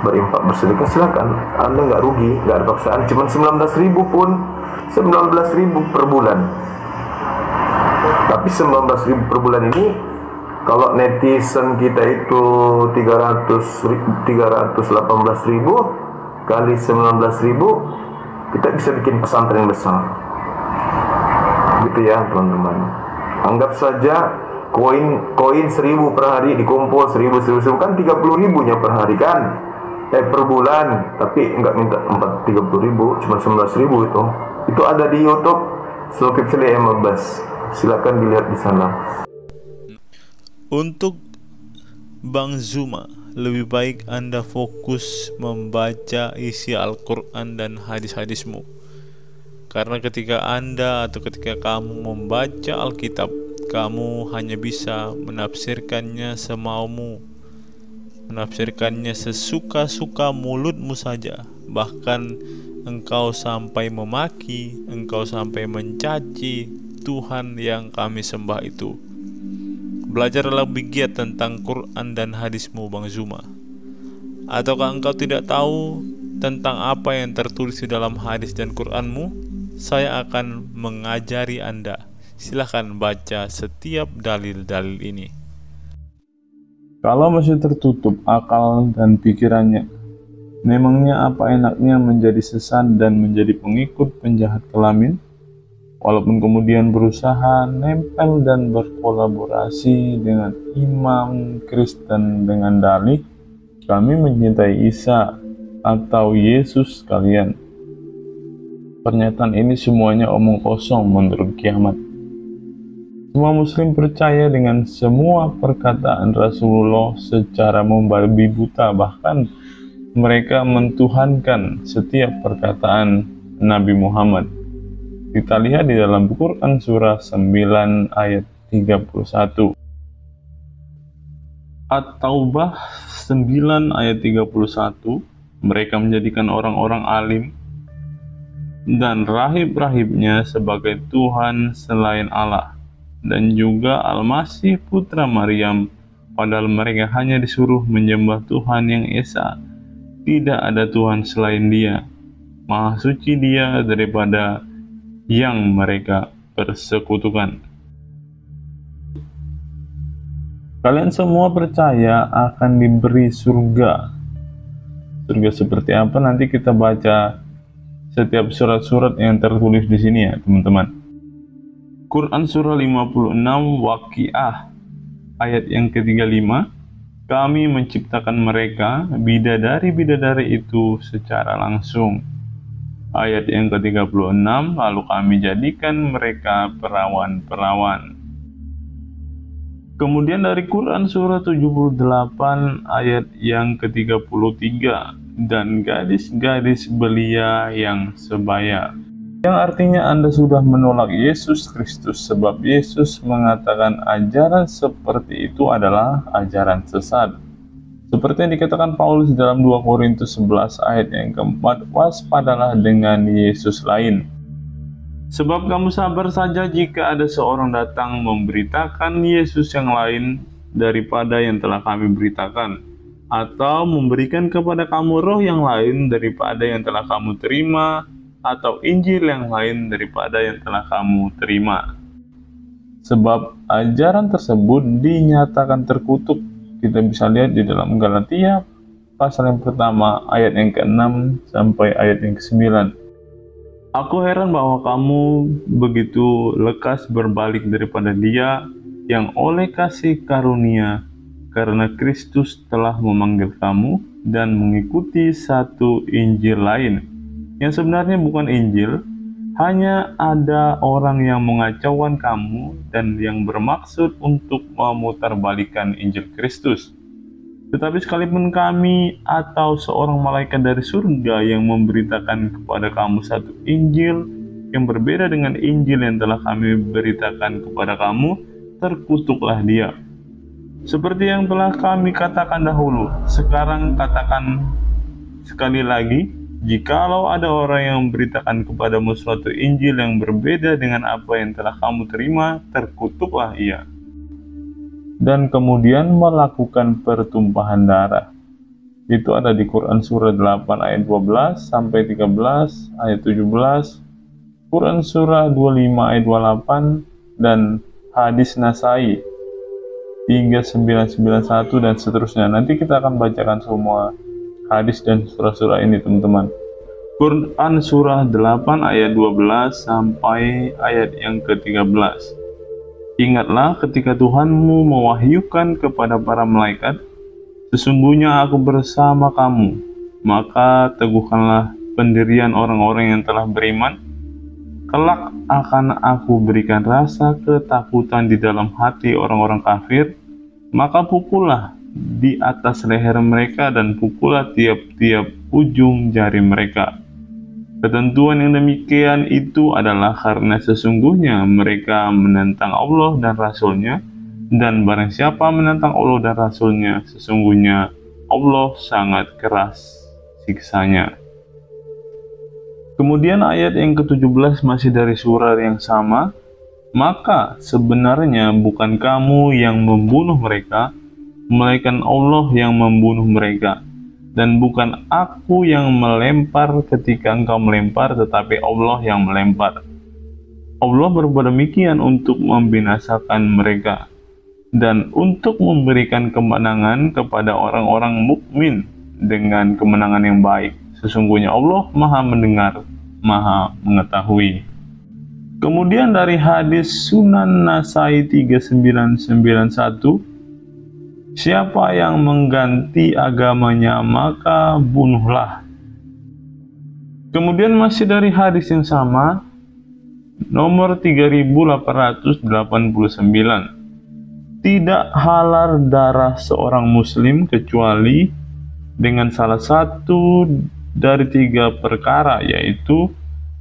berinfak bersedekah silakan, Anda nggak rugi, nggak ada paksaan. Cuma 19.000 pun 19.000 per bulan. Tapi 19.000 per bulan ini, kalau netizen kita itu 318.000 kali 19.000, kita bisa bikin pesantren besar. Gitu ya teman-teman. Anggap saja koin 1.000 per hari dikumpul 1.000 kan 30.000-nya per hari kan, per bulan. Tapi enggak minta 30.000, cuma 19.000 itu ada di YouTube Zulkifli M.Abbas. Silakan dilihat di sana. Untuk Bang Zuma, lebih baik Anda fokus membaca isi Al-Quran dan hadis-hadismu. Karena ketika Anda atau ketika kamu membaca Alkitab, kamu hanya bisa menafsirkannya semaumu, menafsirkannya sesuka-suka mulutmu saja. Bahkan engkau sampai memaki, engkau sampai mencaci Tuhan yang kami sembah itu. Belajarlah lebih giat tentang Quran dan hadismu, Bang Zuma. Ataukah engkau tidak tahu tentang apa yang tertulis di dalam hadis dan Quranmu? Saya akan mengajari Anda. Silahkan baca setiap dalil-dalil ini. Kalau masih tertutup akal dan pikirannya, memangnya apa enaknya menjadi sesat dan menjadi pengikut penjahat kelamin? Walaupun kemudian berusaha nempel dan berkolaborasi dengan imam Kristen dengan dalih, kami mencintai Isa atau Yesus kalian. Pernyataan ini semuanya omong kosong menurut kiamat. Semua muslim percaya dengan semua perkataan Rasulullah secara membabi buta, bahkan mereka mentuhankan setiap perkataan Nabi Muhammad. Kita lihat di dalam Quran surah 9 ayat 31. At-Taubah 9 ayat 31, mereka menjadikan orang-orang alim dan rahib-rahibnya sebagai Tuhan selain Allah, dan juga Al-Masih putra Maryam, padahal mereka hanya disuruh menyembah Tuhan yang Esa. Tidak ada Tuhan selain Dia. Maha suci Dia daripada yang mereka persekutukan. Kalian semua percaya akan diberi surga. Surga seperti apa nanti kita baca setiap surat-surat yang tertulis di sini ya teman-teman. Quran surah 56 Waqiah ayat yang ke-35, kami menciptakan mereka bidadari-bidadari itu secara langsung. Ayat yang ke-36, lalu kami jadikan mereka perawan-perawan. Kemudian dari Quran surah 78 ayat yang ke-33, dan gadis-gadis belia yang sebaya. Yang artinya Anda sudah menolak Yesus Kristus, sebab Yesus mengatakan ajaran seperti itu adalah ajaran sesat. Seperti yang dikatakan Paulus dalam 2 Korintus 11 ayat yang keempat, waspadalah dengan Yesus lain. Sebab kamu sabar saja jika ada seorang datang memberitakan Yesus yang lain daripada yang telah kami beritakan, atau memberikan kepada kamu roh yang lain daripada yang telah kamu terima, atau Injil yang lain daripada yang telah kamu terima. Sebab ajaran tersebut dinyatakan terkutuk. Kita bisa lihat di dalam Galatia pasal yang pertama ayat yang ke-6 sampai ayat yang ke-9. Aku heran bahwa kamu begitu lekas berbalik daripada Dia yang oleh kasih karunia, karena Kristus telah memanggil kamu dan mengikuti satu Injil lain, yang sebenarnya bukan Injil. Hanya ada orang yang mengacaukan kamu dan yang bermaksud untuk memutarbalikkan Injil Kristus. Tetapi sekalipun kami atau seorang malaikat dari surga yang memberitakan kepada kamu satu Injil yang berbeda dengan Injil yang telah kami beritakan kepada kamu, terkutuklah dia. Seperti yang telah kami katakan dahulu, sekarang katakan sekali lagi, Jikalau ada orang yang memberitakan kepadamu suatu Injil yang berbeda dengan apa yang telah kamu terima, terkutuklah ia. Dan kemudian melakukan pertumpahan darah. Itu ada di Quran surah 8 ayat 12 sampai 13, ayat 17, Quran surah 25 ayat 28, dan hadis Nasai 3991 dan seterusnya. Nanti kita akan bacakan semua hadis dan surah-surah ini, teman-teman. Quran surah 8 ayat 12 sampai ayat yang ke-13. Ingatlah ketika Tuhanmu mewahyukan kepada para malaikat, sesungguhnya aku bersama kamu, maka teguhkanlah pendirian orang-orang yang telah beriman. Kelak akan aku berikan rasa ketakutan di dalam hati orang-orang kafir, maka pukullah di atas leher mereka dan pukullah tiap-tiap ujung jari mereka. Ketentuan yang demikian itu adalah karena sesungguhnya mereka menentang Allah dan Rasul-Nya, dan barang siapa menentang Allah dan Rasul-Nya, sesungguhnya Allah sangat keras siksanya. Kemudian ayat yang ke-17 masih dari surah yang sama, maka sebenarnya bukan kamu yang membunuh mereka, melainkan Allah yang membunuh mereka. Dan bukan aku yang melempar ketika engkau melempar, tetapi Allah yang melempar. Allah berbuat demikian untuk membinasakan mereka dan untuk memberikan kemenangan kepada orang-orang mukmin dengan kemenangan yang baik. Sesungguhnya Allah Maha mendengar, Maha mengetahui. Kemudian dari hadis Sunan Nasai 3991, siapa yang mengganti agamanya maka bunuhlah. Kemudian masih dari hadis yang sama, nomor 3889, tidak halal darah seorang muslim kecuali dengan salah satu dari 3 perkara, yaitu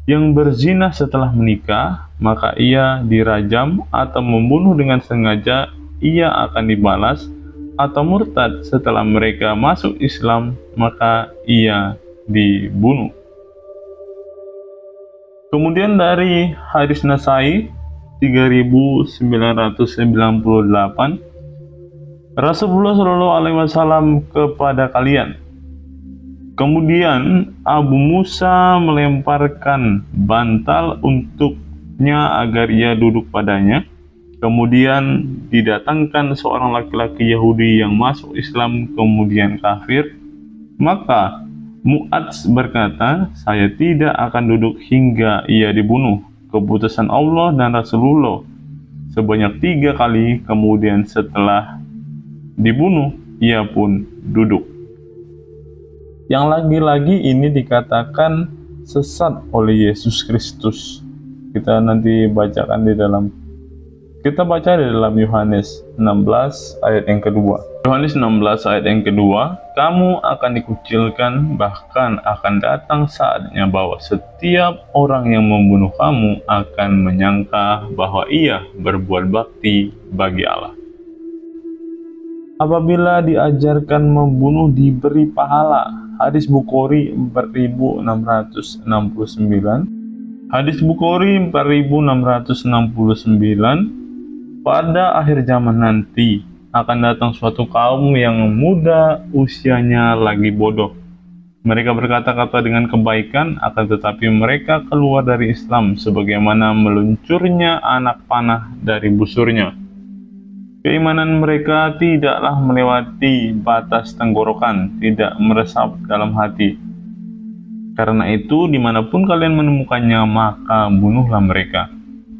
yang berzina setelah menikah, maka ia dirajam, atau membunuh dengan sengaja, ia akan dibalas, atau murtad setelah mereka masuk Islam, maka ia dibunuh. Kemudian dari hadis Nasai 3998, Rasulullah SAW kepada kalian, kemudian Abu Musa melemparkan bantal untuknya agar ia duduk padanya. Kemudian didatangkan seorang laki-laki Yahudi yang masuk Islam kemudian kafir. Maka Mu'adz berkata, saya tidak akan duduk hingga ia dibunuh. Keputusan Allah dan Rasulullah sebanyak 3 kali. Kemudian setelah dibunuh, ia pun duduk. Yang lagi-lagi ini dikatakan sesat oleh Yesus Kristus. Kita nanti bacakan di dalam, kita baca di dalam Yohanes 16 ayat yang kedua. Yohanes 16 ayat yang kedua, kamu akan dikucilkan, bahkan akan datang saatnya bahwa setiap orang yang membunuh kamu akan menyangka bahwa ia berbuat bakti bagi Allah. Apabila diajarkan membunuh diberi pahala. Hadis Bukhari 4669. Hadis Bukhari 4669. Pada akhir zaman nanti akan datang suatu kaum yang muda usianya lagi bodoh. Mereka berkata-kata dengan kebaikan, akan tetapi mereka keluar dari Islam sebagaimana meluncurnya anak panah dari busurnya. Keimanan mereka tidaklah melewati batas tenggorokan, tidak meresap dalam hati. Karena itu, dimanapun kalian menemukannya, maka bunuhlah mereka.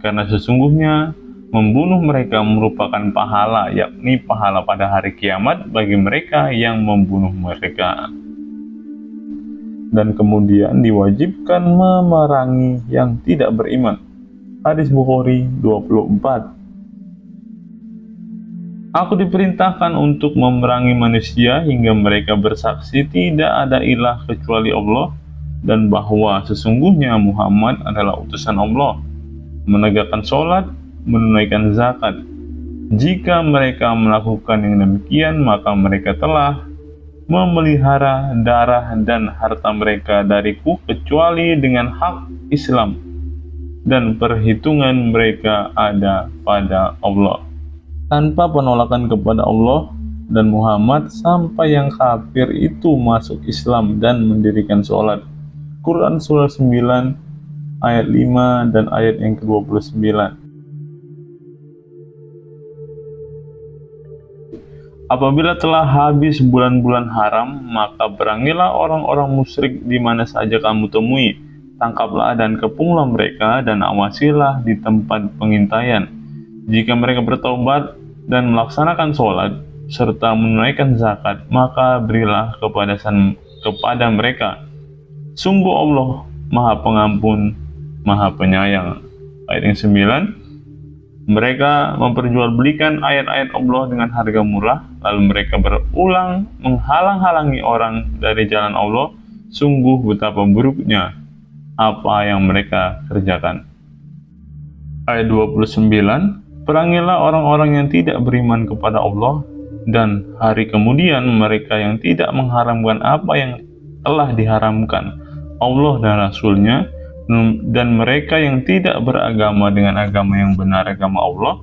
Karena sesungguhnya membunuh mereka merupakan pahala, yakni pahala pada hari kiamat bagi mereka yang membunuh mereka. Dan kemudian diwajibkan memerangi yang tidak beriman. Hadis Bukhari 24. Aku diperintahkan untuk memerangi manusia hingga mereka bersaksi tidak ada ilah kecuali Allah dan bahwa sesungguhnya Muhammad adalah utusan Allah, menegakkan sholat, menunaikan zakat. Jika mereka melakukan yang demikian, maka mereka telah memelihara darah dan harta mereka dariku kecuali dengan hak Islam, dan perhitungan mereka ada pada Allah. Tanpa penolakan kepada Allah dan Muhammad sampai yang kafir itu masuk Islam dan mendirikan sholat. Quran surah 9 ayat 5 dan ayat yang ke-29. Apabila telah habis bulan-bulan haram, maka berangilah orang-orang musyrik di mana saja kamu temui. Tangkaplah dan kepunglah mereka dan awasilah di tempat pengintaian. Jika mereka bertobat dan melaksanakan sholat serta menunaikan zakat, maka berilah kepada mereka. Sungguh Allah Maha Pengampun, Maha Penyayang. Ayat yang 9, mereka memperjualbelikan ayat-ayat Allah dengan harga murah, lalu mereka berulang menghalang-halangi orang dari jalan Allah. Sungguh betapa buruknya apa yang mereka kerjakan. Ayat 29, perangilah orang-orang yang tidak beriman kepada Allah dan hari kemudian mereka yang tidak mengharamkan apa yang telah diharamkan Allah dan Rasul-Nya, dan mereka yang tidak beragama dengan agama yang benar, agama Allah,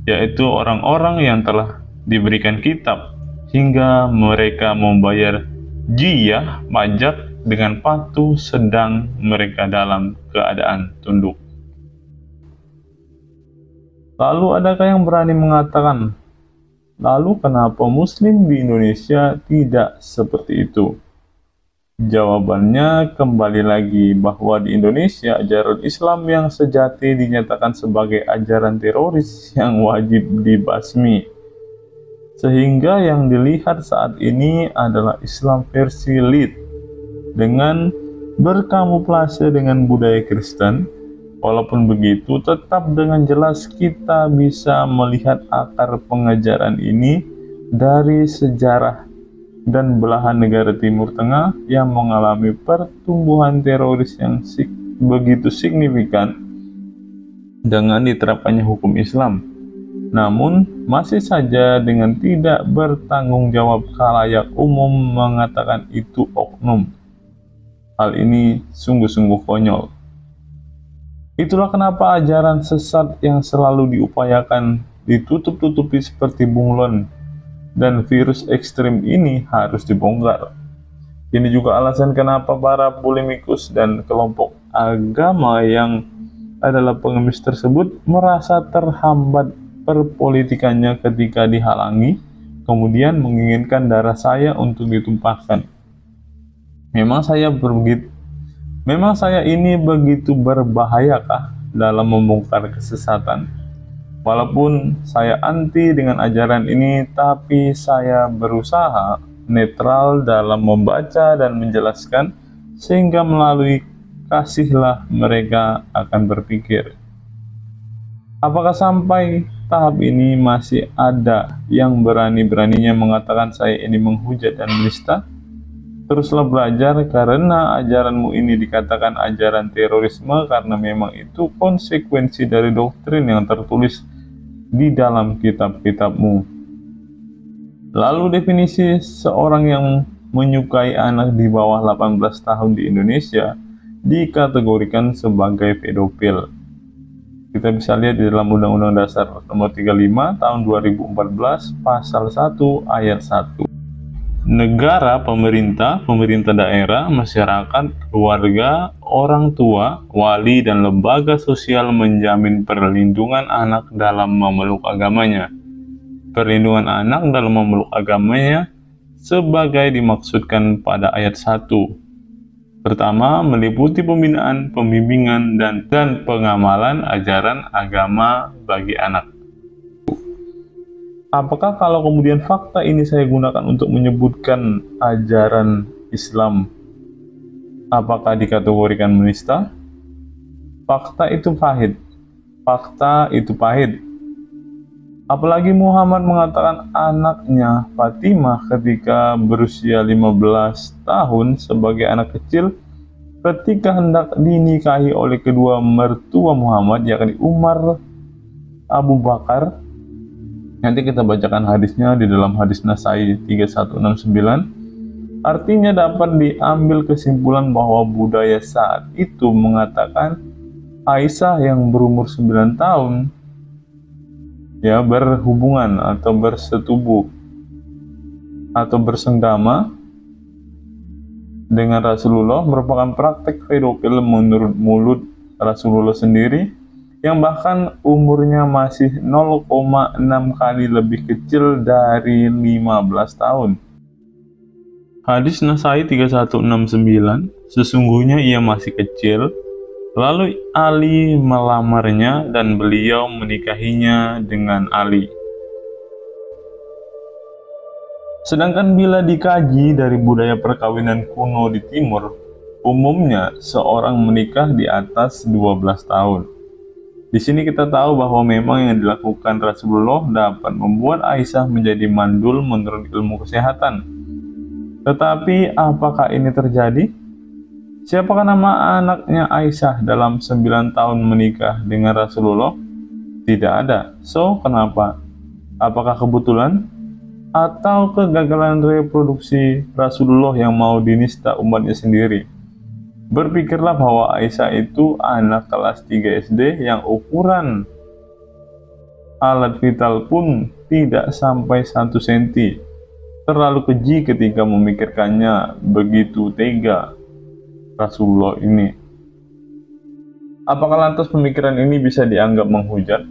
yaitu orang-orang yang telah diberikan kitab, hingga mereka membayar jizyah, pajak, dengan patuh sedang mereka dalam keadaan tunduk. Lalu adakah yang berani mengatakan, lalu kenapa Muslim di Indonesia tidak seperti itu? Jawabannya kembali lagi bahwa di Indonesia ajaran Islam yang sejati dinyatakan sebagai ajaran teroris yang wajib dibasmi. Sehingga yang dilihat saat ini adalah Islam versi lead dengan berkamuflase dengan budaya Kristen. Walaupun begitu, tetap dengan jelas kita bisa melihat akar pengajaran ini dari sejarah dan belahan negara Timur Tengah yang mengalami pertumbuhan teroris yang begitu signifikan dengan diterapkannya hukum Islam. Namun, masih saja dengan tidak bertanggung jawab khalayak umum mengatakan itu oknum. Hal ini sungguh-sungguh konyol. Itulah kenapa ajaran sesat yang selalu diupayakan ditutup-tutupi seperti bunglon, dan virus ekstrim ini harus dibongkar. Ini juga alasan kenapa para polemikus dan kelompok agama yang adalah pengemis tersebut merasa terhambat perpolitikannya ketika dihalangi, kemudian menginginkan darah saya untuk ditumpahkan. Memang saya ini begitu berbahayakah dalam membongkar kesesatan? Walaupun saya anti dengan ajaran ini, tapi saya berusaha netral dalam membaca dan menjelaskan, sehingga melalui kasihlah mereka akan berpikir. Apakah sampai tahap ini masih ada yang berani-beraninya mengatakan saya ini menghujat dan menista? Teruslah belajar, karena ajaranmu ini dikatakan ajaran terorisme karena memang itu konsekuensi dari doktrin yang tertulis di dalam kitab-kitabmu. Lalu definisi seorang yang menyukai anak di bawah 18 tahun di Indonesia dikategorikan sebagai pedofil. Kita bisa lihat di dalam Undang-Undang Dasar Nomor 35 Tahun 2014 Pasal 1 Ayat 1. Negara, pemerintah daerah, masyarakat, keluarga, orang tua, wali, dan lembaga sosial menjamin perlindungan anak dalam memeluk agamanya. Perlindungan anak dalam memeluk agamanya sebagai dimaksudkan pada ayat 1. Pertama, meliputi pembinaan, pembimbingan, dan pengamalan ajaran agama bagi anak. Apakah kalau kemudian fakta ini saya gunakan untuk menyebutkan ajaran Islam, apakah dikategorikan menista? Fakta itu pahit. Apalagi Muhammad mengatakan anaknya Fatimah ketika berusia 15 tahun sebagai anak kecil ketika hendak dinikahi oleh kedua mertua Muhammad, yakni Umar, Abu Bakar. Nanti kita bacakan hadisnya di dalam hadis Nasai 3169. Artinya dapat diambil kesimpulan bahwa budaya saat itu mengatakan Aisyah yang berumur 9 tahun ya berhubungan atau bersetubuh atau bersenggama dengan Rasulullah merupakan praktek pedofil menurut mulut Rasulullah sendiri, yang bahkan umurnya masih 0,6 kali lebih kecil dari 15 tahun. Hadis Nasai 3169, sesungguhnya ia masih kecil, lalu Ali melamarnya dan beliau menikahinya dengan Ali. Sedangkan bila dikaji dari budaya perkawinan kuno di timur, umumnya seorang menikah di atas 12 tahun. Di sini kita tahu bahwa memang yang dilakukan Rasulullah dapat membuat Aisyah menjadi mandul menurut ilmu kesehatan. Tetapi apakah ini terjadi? Siapakah nama anaknya Aisyah dalam 9 tahun menikah dengan Rasulullah? Tidak ada. So, kenapa? Apakah kebetulan? Atau kegagalan reproduksi Rasulullah yang mau dinista umatnya sendiri? Berpikirlah bahwa Aisyah itu anak kelas 3 SD yang ukuran alat vital pun tidak sampai 1 cm. Terlalu keji ketika memikirkannya, begitu tega Rasulullah ini. Apakah lantas pemikiran ini bisa dianggap menghujat?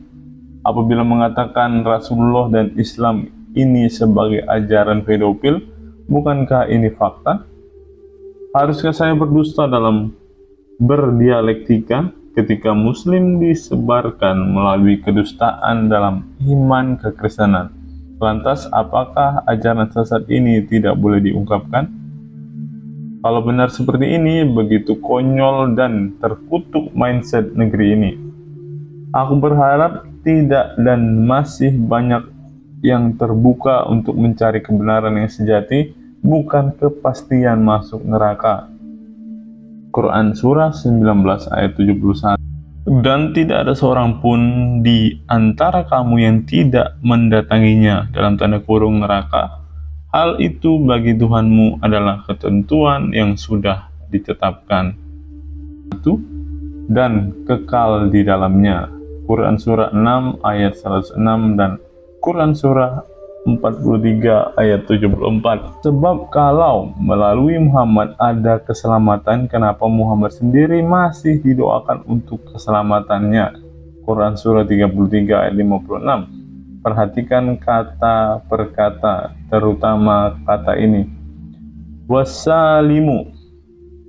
Apabila mengatakan Rasulullah dan Islam ini sebagai ajaran pedofil, bukankah ini fakta? Haruskah saya berdusta dalam berdialektika ketika Muslim disebarkan melalui kedustaan dalam iman kekristenan? Lantas, apakah ajaran sesat ini tidak boleh diungkapkan? Kalau benar seperti ini, begitu konyol dan terkutuk mindset negeri ini. Aku berharap tidak dan masih banyak yang terbuka untuk mencari kebenaran yang sejati, bukan kepastian masuk neraka. Quran Surah 19 ayat 71. Dan tidak ada seorang pun di antara kamu yang tidak mendatanginya dalam tanda kurung neraka. Hal itu bagi Tuhanmu adalah ketentuan yang sudah ditetapkan dan kekal di dalamnya. Quran Surah 6 ayat 106 dan Quran Surah 43 ayat 74. Sebab kalau melalui Muhammad ada keselamatan, kenapa Muhammad sendiri masih didoakan untuk keselamatannya? Quran Surah 33 ayat 56. Perhatikan kata per kata, terutama kata ini, wasalimu,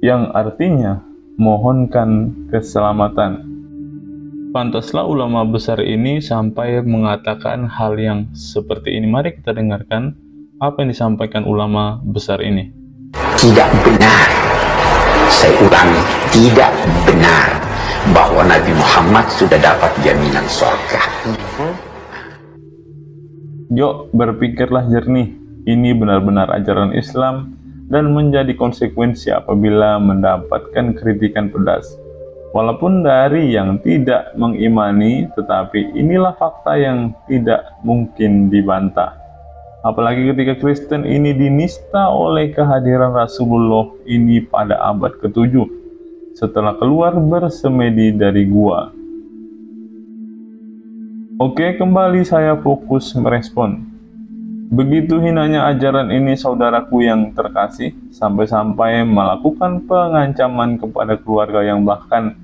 yang artinya mohonkan keselamatan. Pantaslah ulama besar ini sampai mengatakan hal yang seperti ini. Mari kita dengarkan apa yang disampaikan ulama besar ini. Tidak benar, saya ulangi, tidak benar bahwa Nabi Muhammad sudah dapat jaminan surga. Yuk, berpikirlah jernih. Ini benar-benar ajaran Islam dan menjadi konsekuensi apabila mendapatkan kritikan pedas. Walaupun dari yang tidak mengimani, tetapi inilah fakta yang tidak mungkin dibantah. Apalagi ketika Kristen ini dinista oleh kehadiran Rasulullah ini pada abad ke-7, setelah keluar bersemedi dari gua. Oke, kembali saya fokus merespon. Begitu hinanya ajaran ini saudaraku yang terkasih, sampai-sampai melakukan pengancaman kepada keluarga yang bahkan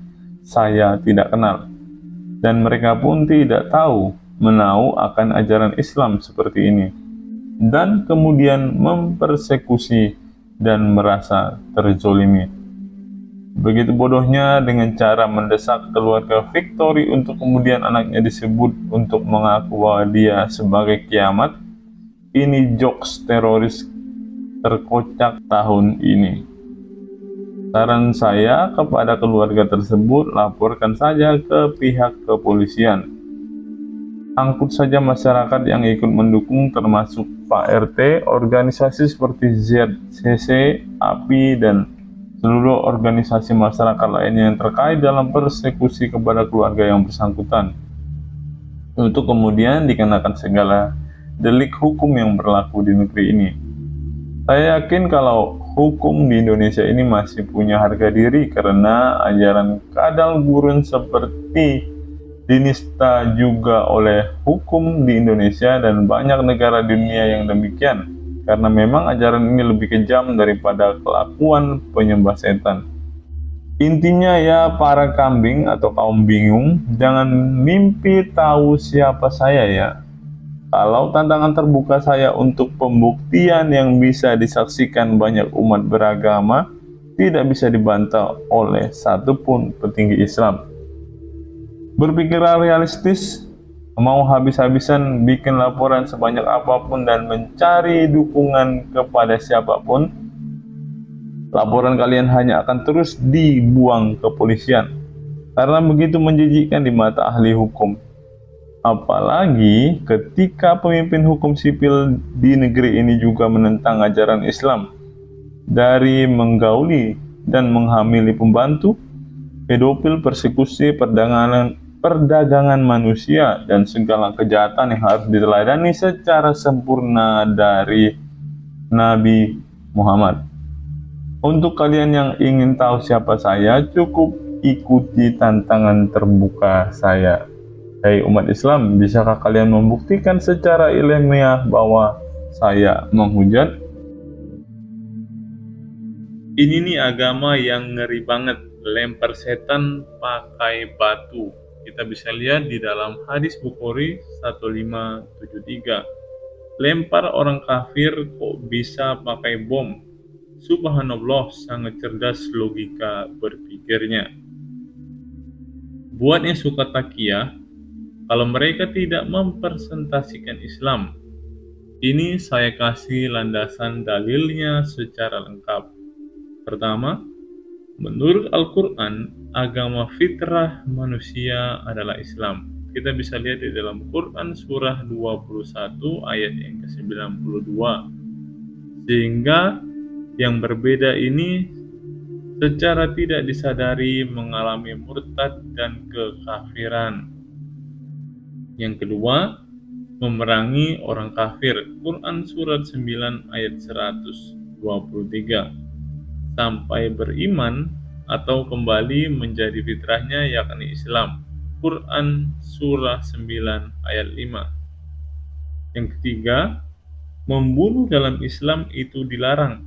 saya tidak kenal. Dan mereka pun tidak tahu menau akan ajaran Islam seperti ini. Dan kemudian mempersekusi dan merasa terzolimi. Begitu bodohnya dengan cara mendesak keluarga Victory untuk kemudian anaknya disebut untuk mengaku bahwa dia sebagai kiamat. Ini jokes teroris terkocak tahun ini. Saran saya kepada keluarga tersebut, laporkan saja ke pihak kepolisian. Angkut saja masyarakat yang ikut mendukung, termasuk Pak RT, organisasi seperti ZCC, API, dan seluruh organisasi masyarakat lainnya yang terkait dalam persekusi kepada keluarga yang bersangkutan, untuk kemudian dikenakan segala delik hukum yang berlaku di negeri ini. Saya yakin kalau hukum di Indonesia ini masih punya harga diri karena ajaran kadal gurun seperti dinista juga oleh hukum di Indonesia dan banyak negara dunia yang demikian, karena memang ajaran ini lebih kejam daripada kelakuan penyembah setan. Intinya ya para kambing atau kaum bingung, jangan mimpi tahu siapa saya ya. Kalau tantangan terbuka saya untuk pembuktian yang bisa disaksikan banyak umat beragama, tidak bisa dibantah oleh satupun petinggi Islam. Berpikirlah realistis, mau habis-habisan bikin laporan sebanyak apapun dan mencari dukungan kepada siapapun, laporan kalian hanya akan terus dibuang ke polisian, karena begitu menjijikkan di mata ahli hukum. Apalagi ketika pemimpin hukum sipil di negeri ini juga menentang ajaran Islam, dari menggauli dan menghamili pembantu, pedofil, persekusi, perdagangan manusia, dan segala kejahatan yang harus diteladani secara sempurna dari Nabi Muhammad. Untuk kalian yang ingin tahu siapa saya, cukup ikuti tantangan terbuka saya. Hai umat Islam, bisakah kalian membuktikan secara ilmiah bahwa saya menghujat? Ini nih agama yang ngeri banget, lempar setan pakai batu. Kita bisa lihat di dalam hadis Bukhari 1573. Lempar orang kafir kok bisa pakai bom? Subhanallah, sangat cerdas logika berpikirnya. Buat yang suka takiyah, kalau mereka tidak mempresentasikan Islam, ini saya kasih landasan dalilnya secara lengkap. Pertama, menurut Al-Quran, agama fitrah manusia adalah Islam. Kita bisa lihat di dalam Quran surah 21 ayat yang ke-92. Sehingga yang berbeda ini secara tidak disadari mengalami murtad dan kekafiran. Yang kedua, memerangi orang kafir. Quran surat 9 ayat 123. Sampai beriman atau kembali menjadi fitrahnya yakni Islam. Quran surah 9 ayat 5. Yang ketiga, membunuh dalam Islam itu dilarang,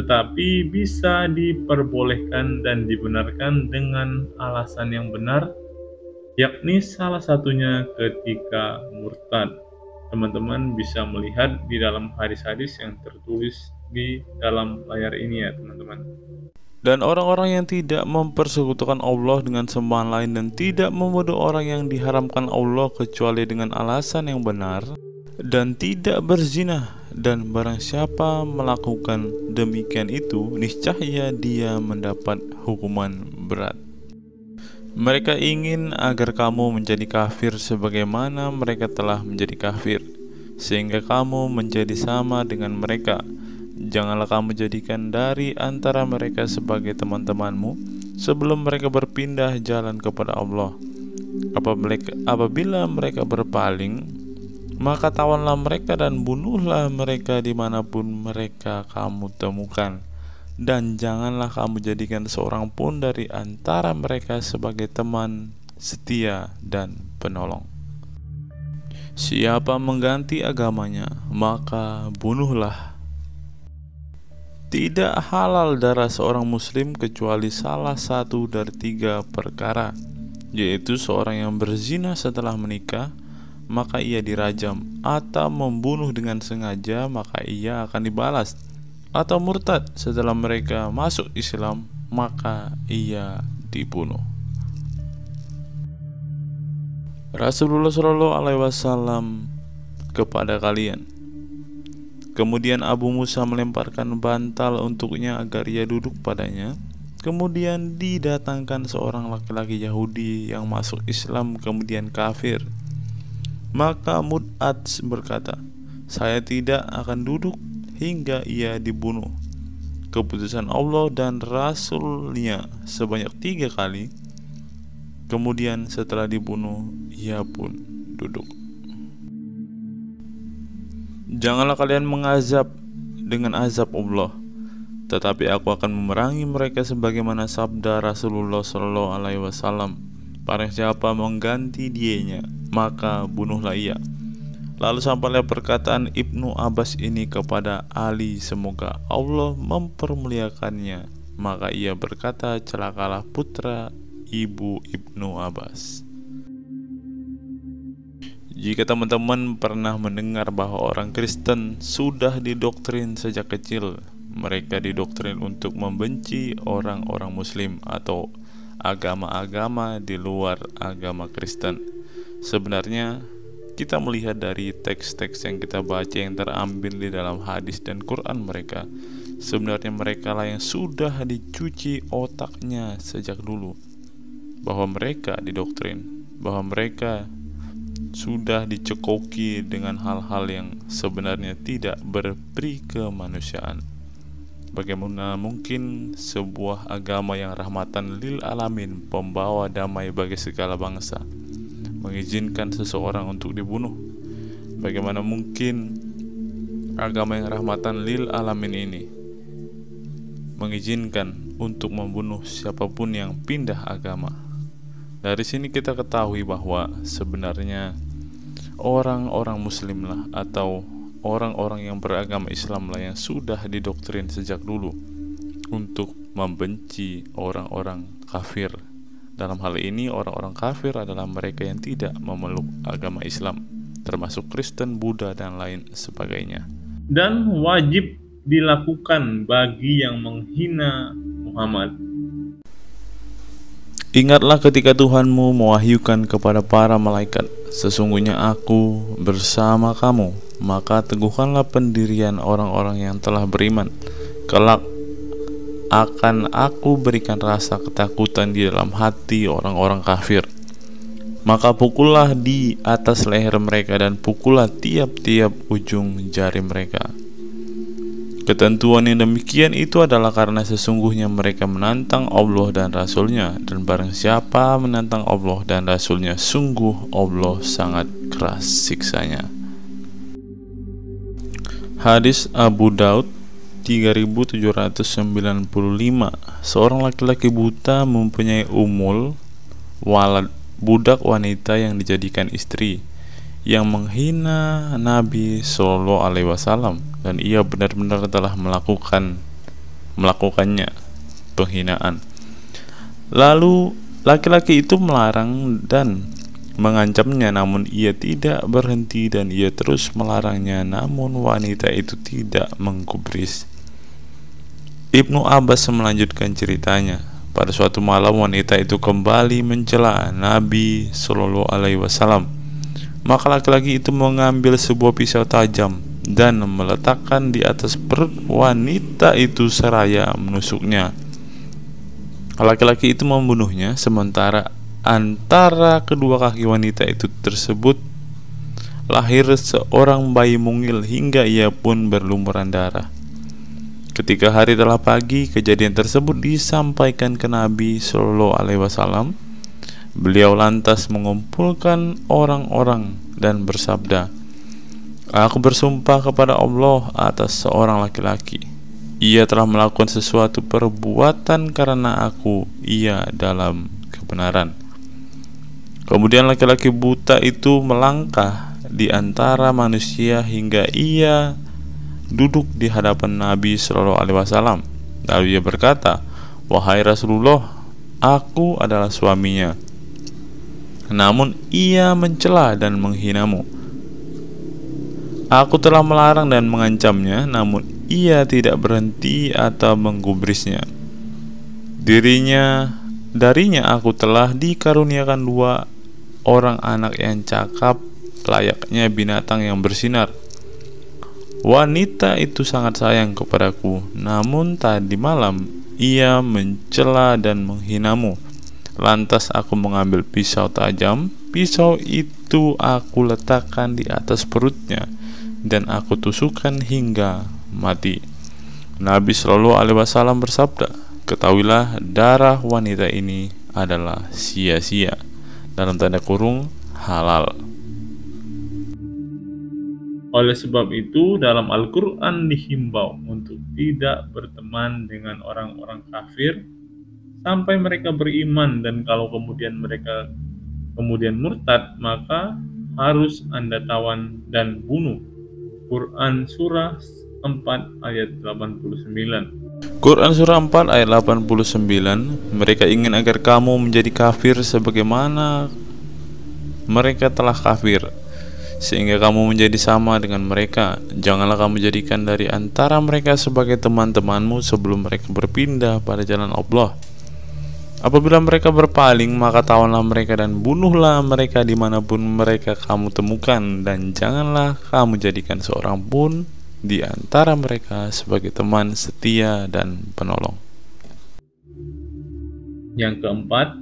tetapi bisa diperbolehkan dan dibenarkan dengan alasan yang benar, yakni salah satunya ketika murtad. Teman-teman bisa melihat di dalam hadis-hadis yang tertulis di dalam layar ini ya teman-teman. Dan orang-orang yang tidak mempersekutukan Allah dengan sembahan lain dan tidak membunuh orang yang diharamkan Allah kecuali dengan alasan yang benar, dan tidak berzina, dan barang siapa melakukan demikian itu, niscaya dia mendapat hukuman berat. Mereka ingin agar kamu menjadi kafir sebagaimana mereka telah menjadi kafir, sehingga kamu menjadi sama dengan mereka. Janganlah kamu jadikan dari antara mereka sebagai teman-temanmu sebelum mereka berpindah jalan kepada Allah. Apabila mereka berpaling, maka tawanlah mereka dan bunuhlah mereka dimanapun mereka kamu temukan. Dan janganlah kamu jadikan seorang pun dari antara mereka sebagai teman setia dan penolong. Siapa mengganti agamanya, maka bunuhlah. Tidak halal darah seorang muslim kecuali salah satu dari 3 perkara, yaitu seorang yang berzina setelah menikah, maka ia dirajam, atau membunuh dengan sengaja, maka ia akan dibalas, atau murtad setelah mereka masuk Islam, maka ia dibunuh. Rasulullah SAW kepada kalian. Kemudian Abu Musa melemparkan bantal untuknya agar ia duduk padanya. Kemudian didatangkan seorang laki-laki Yahudi yang masuk Islam kemudian kafir. Maka Mud'ad berkata, saya tidak akan duduk hingga ia dibunuh. Keputusan Allah dan Rasulnya sebanyak 3 kali. Kemudian setelah dibunuh, ia pun duduk. Janganlah kalian mengazab dengan azab Allah, tetapi aku akan memerangi mereka sebagaimana sabda Rasulullah SAW, barang siapa mengganti dianya, maka bunuhlah ia. Lalu sampailah perkataan Ibnu Abbas ini kepada Ali, semoga Allah mempermuliakannya. Maka ia berkata, celakalah putra ibu Ibnu Abbas. Jika teman-teman pernah mendengar bahwa orang Kristen sudah didoktrin sejak kecil, mereka didoktrin untuk membenci orang-orang Muslim atau agama-agama di luar agama Kristen. Sebenarnya kita melihat dari teks-teks yang kita baca yang terambil di dalam hadis dan Quran mereka, sebenarnya mereka lah yang sudah dicuci otaknya sejak dulu, bahwa mereka didoktrin, bahwa mereka sudah dicekoki dengan hal-hal yang sebenarnya tidak berperi kemanusiaan. Bagaimana mungkin sebuah agama yang rahmatan lil alamin, pembawa damai bagi segala bangsa, mengizinkan seseorang untuk dibunuh? Bagaimana mungkin agama yang rahmatan lil alamin ini mengizinkan untuk membunuh siapapun yang pindah agama? Dari sini kita ketahui bahwa sebenarnya orang-orang Muslim lah atau orang-orang yang beragama Islam lah yang sudah didoktrin sejak dulu untuk membenci orang-orang kafir. Dalam hal ini orang-orang kafir adalah mereka yang tidak memeluk agama Islam, termasuk Kristen, Buddha, dan lain sebagainya. Dan wajib dilakukan bagi yang menghina Muhammad. Ingatlah ketika Tuhanmu mewahyukan kepada para malaikat, sesungguhnya aku bersama kamu, maka teguhkanlah pendirian orang-orang yang telah beriman. Kelak akan aku berikan rasa ketakutan di dalam hati orang-orang kafir. Maka pukullah di atas leher mereka dan pukullah tiap-tiap ujung jari mereka. Ketentuan yang demikian itu adalah karena sesungguhnya mereka menantang Allah dan Rasul-Nya, dan barang siapa menantang Allah dan Rasul-Nya, sungguh Allah sangat keras siksanya. Hadis Abu Daud 3795. Seorang laki-laki buta mempunyai umul walad, budak wanita yang dijadikan istri, yang menghina Nabi Shallallahu Alaihi Wasallam, dan ia benar-benar telah melakukannya penghinaan. Lalu laki-laki itu melarang dan mengancamnya, namun ia tidak berhenti dan ia terus melarangnya, namun wanita itu tidak menggubris. Ibnu Abbas melanjutkan ceritanya. Pada suatu malam wanita itu kembali mencela Nabi Shallallahu Alaihi Wasallam. Maka laki-laki itu mengambil sebuah pisau tajam dan meletakkan di atas perut wanita itu seraya menusuknya. Laki-laki itu membunuhnya, sementara antara kedua kaki wanita itu tersebut lahir seorang bayi mungil hingga ia pun berlumuran darah. Ketika hari telah pagi, kejadian tersebut disampaikan ke Nabi Shallallahu Alaihi Wasallam. Beliau lantas mengumpulkan orang-orang dan bersabda, aku bersumpah kepada Allah atas seorang laki-laki, ia telah melakukan sesuatu perbuatan karena aku, ia dalam kebenaran. Kemudian laki-laki buta itu melangkah di antara manusia hingga ia duduk di hadapan Nabi Shallallahu Alaihi Wasallam. Lalu ia berkata, wahai Rasulullah, aku adalah suaminya, namun ia mencela dan menghinamu. Aku telah melarang dan mengancamnya, namun ia tidak berhenti atau menggubrisnya. Darinya aku telah dikaruniakan 2 orang anak yang cakap, layaknya binatang yang bersinar. Wanita itu sangat sayang kepadaku, namun tadi malam ia mencela dan menghinamu. Lantas aku mengambil pisau tajam. Pisau itu aku letakkan di atas perutnya dan aku tusukkan hingga mati. Nabi Shallallahu Alaihi Wasallam bersabda, ketahuilah darah wanita ini adalah sia-sia, dalam tanda kurung halal. Oleh sebab itu, dalam Al-Quran dihimbau untuk tidak berteman dengan orang-orang kafir sampai mereka beriman, dan kalau kemudian mereka murtad, maka harus Anda tawan dan bunuh. Quran Surah 4 ayat 89. Quran Surah 4 ayat 89, mereka ingin agar kamu menjadi kafir sebagaimana mereka telah kafir, sehingga kamu menjadi sama dengan mereka. Janganlah kamu jadikan dari antara mereka sebagai teman-temanmu sebelum mereka berpindah pada jalan Allah. Apabila mereka berpaling, maka tawanlah mereka dan bunuhlah mereka dimanapun mereka kamu temukan, dan janganlah kamu jadikan seorang pun di antara mereka sebagai teman setia dan penolong. Yang keempat,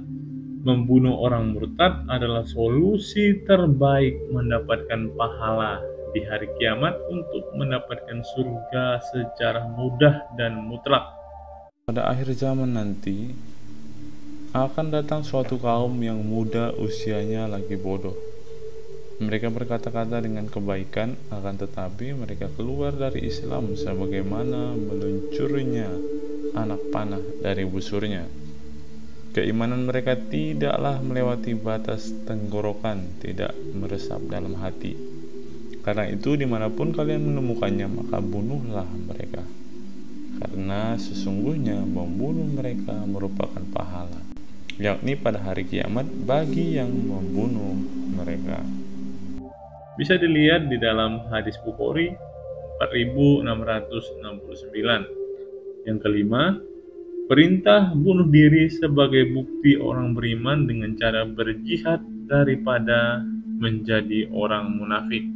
membunuh orang murtad adalah solusi terbaik mendapatkan pahala di hari kiamat untuk mendapatkan surga secara mudah dan mutlak. Pada akhir zaman nanti akan datang suatu kaum yang muda usianya lagi bodoh. Mereka berkata-kata dengan kebaikan, akan tetapi mereka keluar dari Islam sebagaimana meluncurnya anak panah dari busurnya. Keimanan mereka tidaklah melewati batas tenggorokan, tidak meresap dalam hati. Karena itu dimanapun kalian menemukannya, maka bunuhlah mereka, karena sesungguhnya membunuh mereka merupakan pahala, yakni pada hari kiamat bagi yang membunuh mereka. Bisa dilihat di dalam hadis Bukhari 4669. Yang kelima, perintah bunuh diri sebagai bukti orang beriman dengan cara berjihad daripada menjadi orang munafik.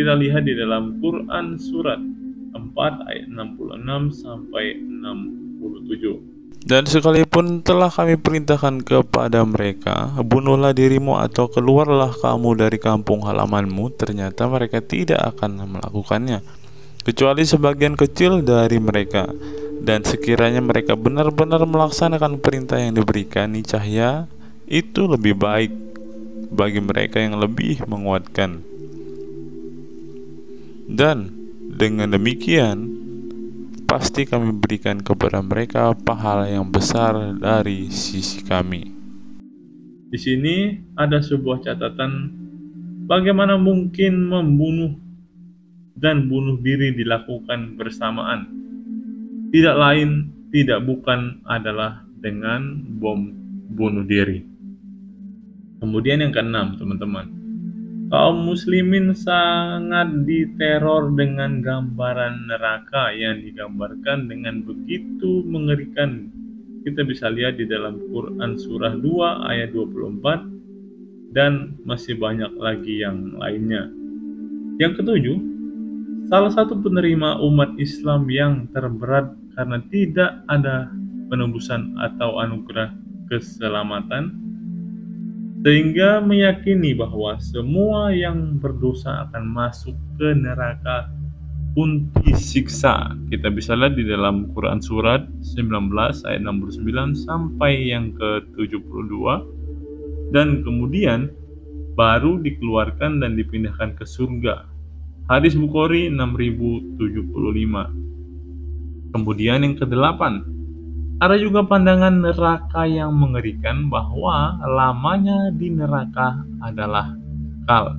Kita lihat di dalam Quran Surat 4 ayat 66 sampai 67. Dan sekalipun telah kami perintahkan kepada mereka, bunuhlah dirimu atau keluarlah kamu dari kampung halamanmu, ternyata mereka tidak akan melakukannya, kecuali sebagian kecil dari mereka. Dan sekiranya mereka benar-benar melaksanakan perintah yang diberikan, niscaya itu lebih baik bagi mereka yang lebih menguatkan. Dan dengan demikian pasti kami berikan kepada mereka pahala yang besar dari sisi kami. Di sini ada sebuah catatan, bagaimana mungkin membunuh dan bunuh diri dilakukan bersamaan. Tidak lain, tidak bukan adalah dengan bom bunuh diri. Kemudian yang keenam, teman-teman, kaum muslimin sangat diteror dengan gambaran neraka yang digambarkan dengan begitu mengerikan. Kita bisa lihat di dalam Quran Surah 2 ayat 24 dan masih banyak lagi yang lainnya. Yang ketujuh, salah satu penerima umat Islam yang terberat karena tidak ada penebusan atau anugerah keselamatan, sehingga meyakini bahwa semua yang berdosa akan masuk ke neraka pun disiksa. Kita bisa lihat di dalam Quran Surat 19 ayat 69 sampai yang ke-72, dan kemudian baru dikeluarkan dan dipindahkan ke surga. Hadis Bukhari 6075. Kemudian yang ke-8, ada juga pandangan neraka yang mengerikan bahwa lamanya di neraka adalah kekal.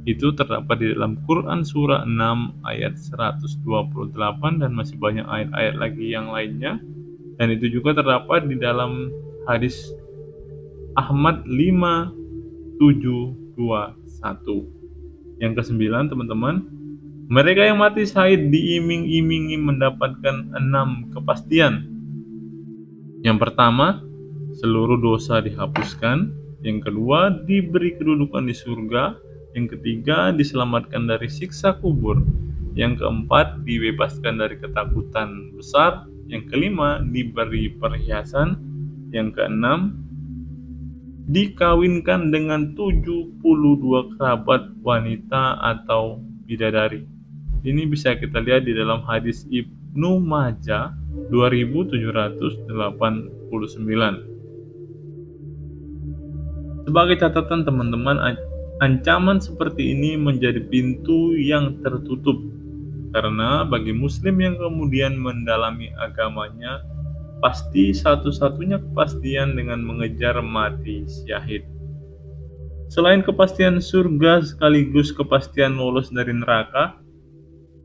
Itu terdapat di dalam Quran Surah 6 ayat 128 dan masih banyak ayat-ayat lagi yang lainnya. Dan itu juga terdapat di dalam hadis Ahmad 5721. Yang ke-9, teman-teman, mereka yang mati syahid diiming-imingi mendapatkan 6 kepastian. Yang pertama, seluruh dosa dihapuskan. Yang kedua, diberi kedudukan di surga. Yang ketiga, diselamatkan dari siksa kubur. Yang keempat, dibebaskan dari ketakutan besar. Yang kelima, diberi perhiasan. Yang keenam, dikawinkan dengan 72 kerabat wanita atau bidadari. Ini bisa kita lihat di dalam hadis Ibnu Majah 2789. Sebagai catatan, teman-teman, Ancaman seperti ini menjadi pintu yang tertutup, karena bagi Muslim yang kemudian mendalami agamanya, pasti satu-satunya kepastian dengan mengejar mati syahid. Selain kepastian surga sekaligus kepastian lolos dari neraka,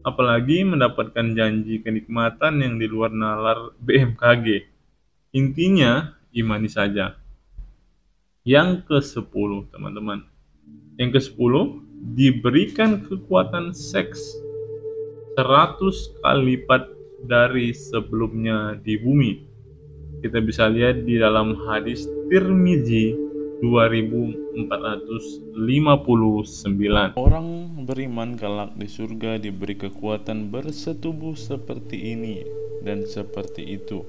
apalagi mendapatkan janji kenikmatan yang di luar nalar BMKG. Intinya, imani saja. Yang ke-10, teman-teman. Yang ke-10, diberikan kekuatan seks 100 kali lipat dari sebelumnya di bumi. Kita bisa lihat di dalam hadis Tirmizi 2459. Orang beriman kelak di surga diberi kekuatan bersetubuh seperti ini dan seperti itu.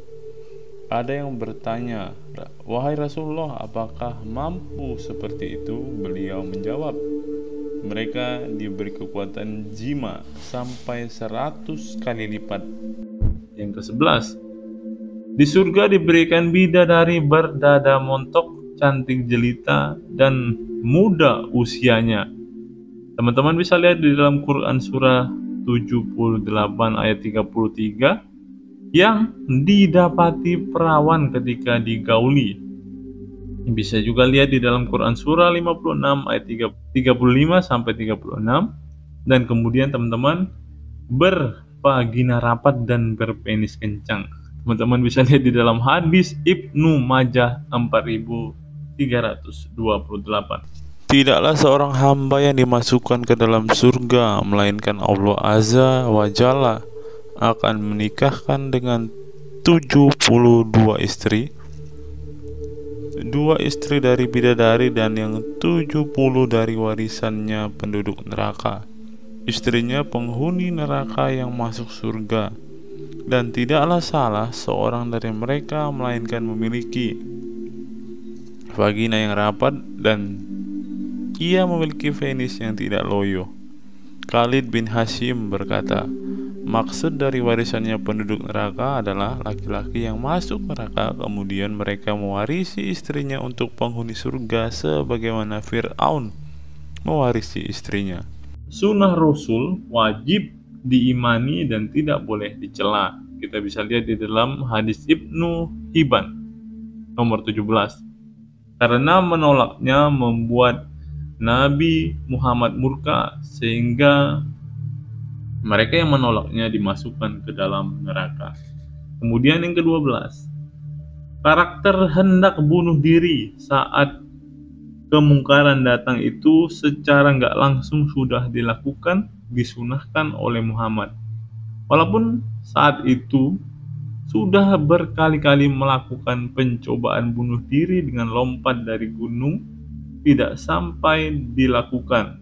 Ada yang bertanya, "Wahai Rasulullah, apakah mampu seperti itu?" Beliau menjawab, mereka diberi kekuatan jima sampai 100 kali lipat. Yang ke-11, di surga diberikan bidadari berdada montok, cantik jelita, dan muda usianya. Teman-teman bisa lihat di dalam Quran surah 78 ayat 33, yang didapati perawan ketika digauli. Bisa juga lihat di dalam Quran surah 56 ayat 35 sampai 36, dan kemudian teman-teman bervagina rapat dan berpenis kencang. Teman-teman bisa lihat di dalam hadis Ibnu Majah 4328. Tidaklah seorang hamba yang dimasukkan ke dalam surga melainkan Allah Azza wa Jalla akan menikahkan dengan 72 istri, 2 istri dari bidadari dan yang 70 dari warisannya penduduk neraka, istrinya penghuni neraka yang masuk surga. Dan tidaklah salah seorang dari mereka melainkan memiliki vagina yang rapat dan ia memiliki penis yang tidak loyo. Khalid bin Hashim berkata, maksud dari warisannya penduduk neraka adalah laki-laki yang masuk neraka kemudian mereka mewarisi istrinya untuk penghuni surga sebagaimana Fir'aun mewarisi istrinya. Sunnah Rasul wajib diimani dan tidak boleh dicela. Kita bisa lihat di dalam hadis Ibnu Hibban nomor 17. Karena menolaknya membuat Nabi Muhammad murka sehingga mereka yang menolaknya dimasukkan ke dalam neraka. Kemudian yang ke-12, karakter hendak bunuh diri saat kemungkaran datang itu secara nggak langsung sudah dilakukan, disunahkan oleh Muhammad. Walaupun saat itu sudah berkali-kali melakukan pencobaan bunuh diri dengan lompat dari gunung, tidak sampai dilakukan.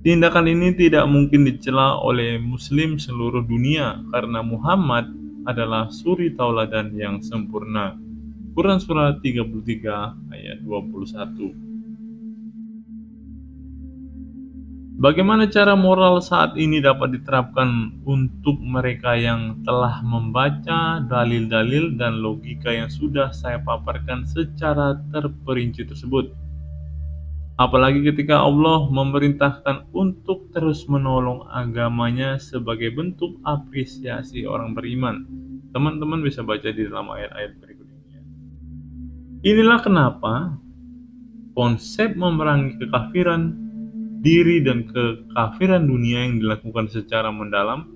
Tindakan ini tidak mungkin dicela oleh muslim seluruh dunia karena Muhammad adalah suri tauladan yang sempurna. Quran surah 33 ayat 21. Bagaimana cara moral saat ini dapat diterapkan untuk mereka yang telah membaca dalil-dalil dan logika yang sudah saya paparkan secara terperinci tersebut? Apalagi ketika Allah memerintahkan untuk terus menolong agamanya sebagai bentuk apresiasi orang beriman. Teman-teman bisa baca di dalam ayat-ayat berikut ini. Inilah kenapa konsep memerangi kekafiran diri dan kekafiran dunia yang dilakukan secara mendalam,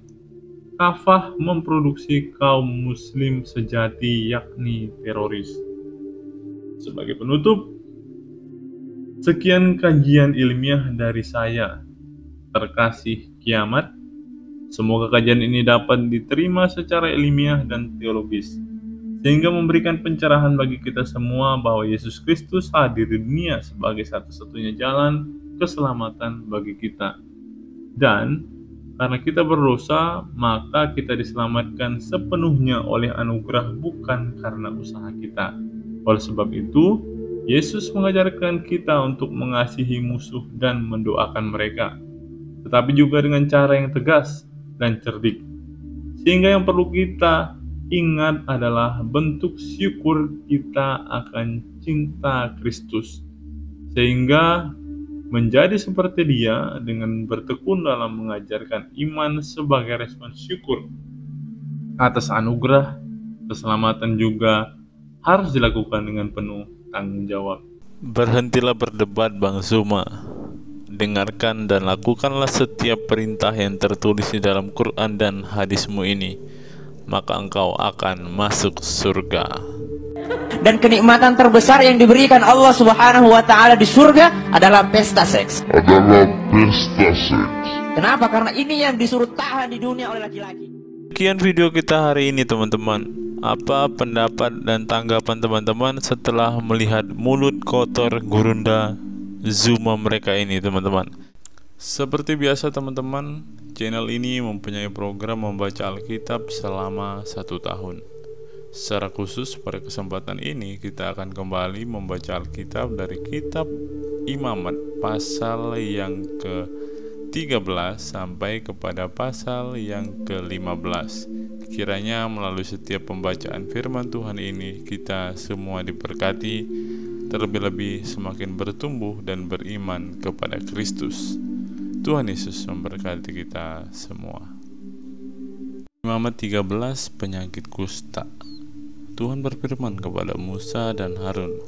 kafah memproduksi kaum muslim sejati yakni teroris. Sebagai penutup, sekian kajian ilmiah dari saya, terkasih kiamat. Semoga kajian ini dapat diterima secara ilmiah dan teologis, sehingga memberikan pencerahan bagi kita semua bahwa Yesus Kristus hadir di dunia sebagai satu-satunya jalan keselamatan bagi kita. Dan karena kita berdosa, maka kita diselamatkan sepenuhnya oleh anugerah bukan karena usaha kita. Oleh sebab itu, Yesus mengajarkan kita untuk mengasihi musuh dan mendoakan mereka, tetapi juga dengan cara yang tegas dan cerdik. Sehingga yang perlu kita ingat adalah bentuk syukur kita akan cinta Kristus. Sehingga menjadi seperti dia dengan bertekun dalam mengajarkan iman sebagai respon syukur atas anugerah keselamatan juga harus dilakukan dengan penuh tanggung jawab. Berhentilah berdebat Bang Zuma. Dengarkan dan lakukanlah setiap perintah yang tertulis di dalam Quran dan hadismu ini, maka engkau akan masuk surga. Dan kenikmatan terbesar yang diberikan Allah Subhanahu wa Ta'ala di surga adalah pesta seks. Kenapa? Karena ini yang disuruh tahan di dunia oleh laki-laki. Sekian video kita hari ini teman-teman. Apa pendapat dan tanggapan teman-teman setelah melihat mulut kotor gurunda Zuma mereka ini teman-teman? Seperti biasa teman-teman, channel ini mempunyai program membaca Alkitab selama 1 tahun. Secara khusus pada kesempatan ini kita akan kembali membaca Alkitab dari kitab Imamat pasal yang ke-13 sampai kepada pasal yang ke-15. Kiranya melalui setiap pembacaan firman Tuhan ini kita semua diberkati, terlebih-lebih semakin bertumbuh dan beriman kepada Kristus. Tuhan Yesus memberkati kita semua. Imamat 13, penyakit kusta. Tuhan berfirman kepada Musa dan Harun,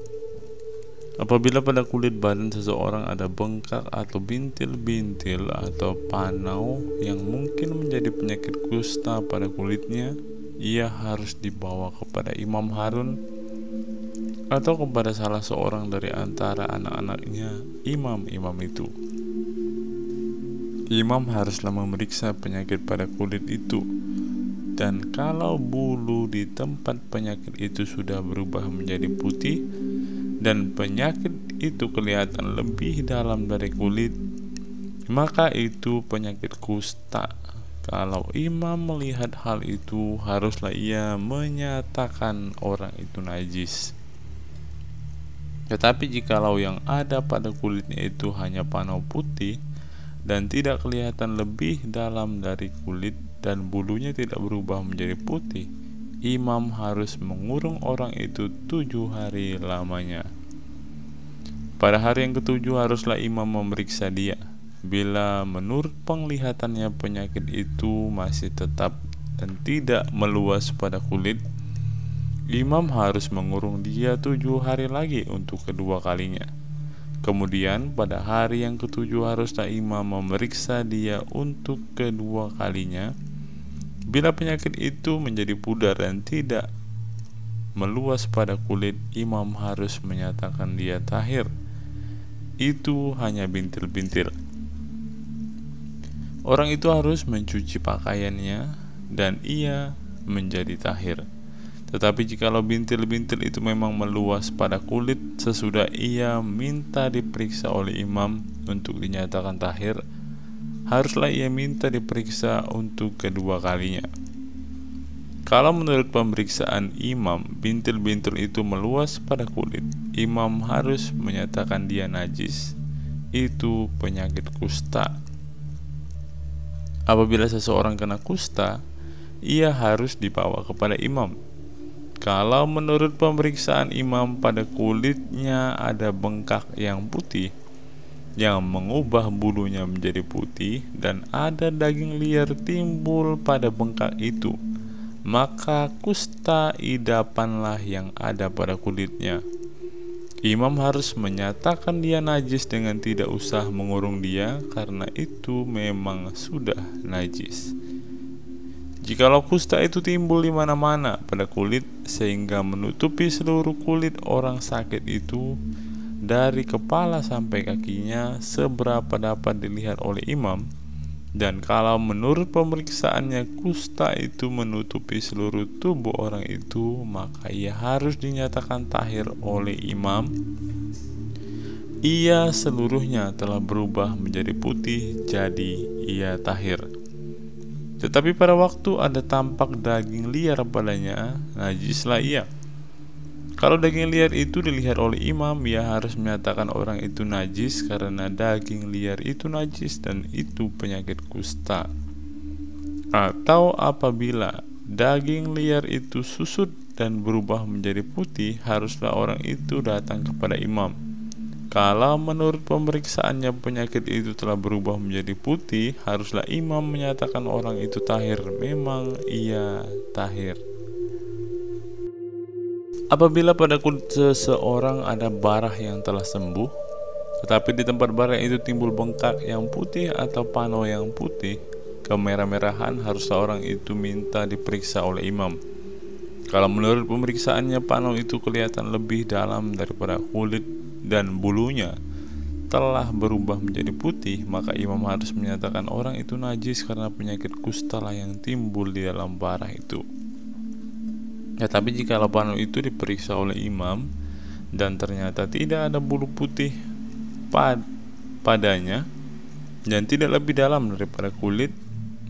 apabila pada kulit badan seseorang ada bengkak atau bintil-bintil atau panau yang mungkin menjadi penyakit kusta pada kulitnya, ia harus dibawa kepada Imam Harun atau kepada salah seorang dari antara anak-anaknya imam-imam itu. Imam haruslah memeriksa penyakit pada kulit itu, dan kalau bulu di tempat penyakit itu sudah berubah menjadi putih dan penyakit itu kelihatan lebih dalam dari kulit, maka itu penyakit kusta. Kalau imam melihat hal itu, haruslah ia menyatakan orang itu najis. Tetapi jikalau yang ada pada kulitnya itu hanya panau putih dan tidak kelihatan lebih dalam dari kulit dan bulunya tidak berubah menjadi putih, imam harus mengurung orang itu 7 hari lamanya. Pada hari yang ke-7 haruslah imam memeriksa dia. Bila menurut penglihatannya penyakit itu masih tetap dan tidak meluas pada kulit, imam harus mengurung dia 7 hari lagi untuk kedua kalinya. Kemudian pada hari yang ke-7 haruslah imam memeriksa dia untuk kedua kalinya. Bila penyakit itu menjadi pudar dan tidak meluas pada kulit, imam harus menyatakan dia tahir. Itu hanya bintil-bintil. Orang itu harus mencuci pakaiannya dan ia menjadi tahir. Tetapi jikalau bintil-bintil itu memang meluas pada kulit sesudah ia minta diperiksa oleh imam untuk dinyatakan tahir, haruslah ia minta diperiksa untuk kedua kalinya. Kalau menurut pemeriksaan imam bintil-bintil itu meluas pada kulit, imam harus menyatakan dia najis. Itu penyakit kusta. Apabila seseorang kena kusta, ia harus dibawa kepada imam. Kalau menurut pemeriksaan imam pada kulitnya ada bengkak yang putih yang mengubah bulunya menjadi putih dan ada daging liar timbul pada bengkak itu, maka kusta idapanlah yang ada pada kulitnya. Imam harus menyatakan dia najis dengan tidak usah mengurung dia, karena itu memang sudah najis. Jikalau kusta itu timbul di mana-mana pada kulit sehingga menutupi seluruh kulit orang sakit itu dari kepala sampai kakinya seberapa dapat dilihat oleh imam, dan kalau menurut pemeriksaannya kusta itu menutupi seluruh tubuh orang itu, maka ia harus dinyatakan tahir oleh imam. Ia seluruhnya telah berubah menjadi putih, jadi ia tahir. Tetapi pada waktu ada tampak daging liar padanya, najislah ia. Kalau daging liar itu dilihat oleh imam, ia harus menyatakan orang itu najis karena daging liar itu najis dan itu penyakit kusta. Atau apabila daging liar itu susut dan berubah menjadi putih, haruslah orang itu datang kepada imam. Kalau menurut pemeriksaannya penyakit itu telah berubah menjadi putih, haruslah imam menyatakan orang itu tahir. Memang ia tahir. Apabila pada kulit seseorang ada barah yang telah sembuh, tetapi di tempat barah itu timbul bengkak yang putih atau pano yang putih, kemerah-merahan, haruslah orang itu minta diperiksa oleh imam. Kalau menurut pemeriksaannya pano itu kelihatan lebih dalam daripada kulit dan bulunya telah berubah menjadi putih, maka imam harus menyatakan orang itu najis karena penyakit kusta lah yang timbul di dalam barah itu. Tetapi jika pano itu diperiksa oleh imam dan ternyata tidak ada bulu putih padanya dan tidak lebih dalam daripada kulit,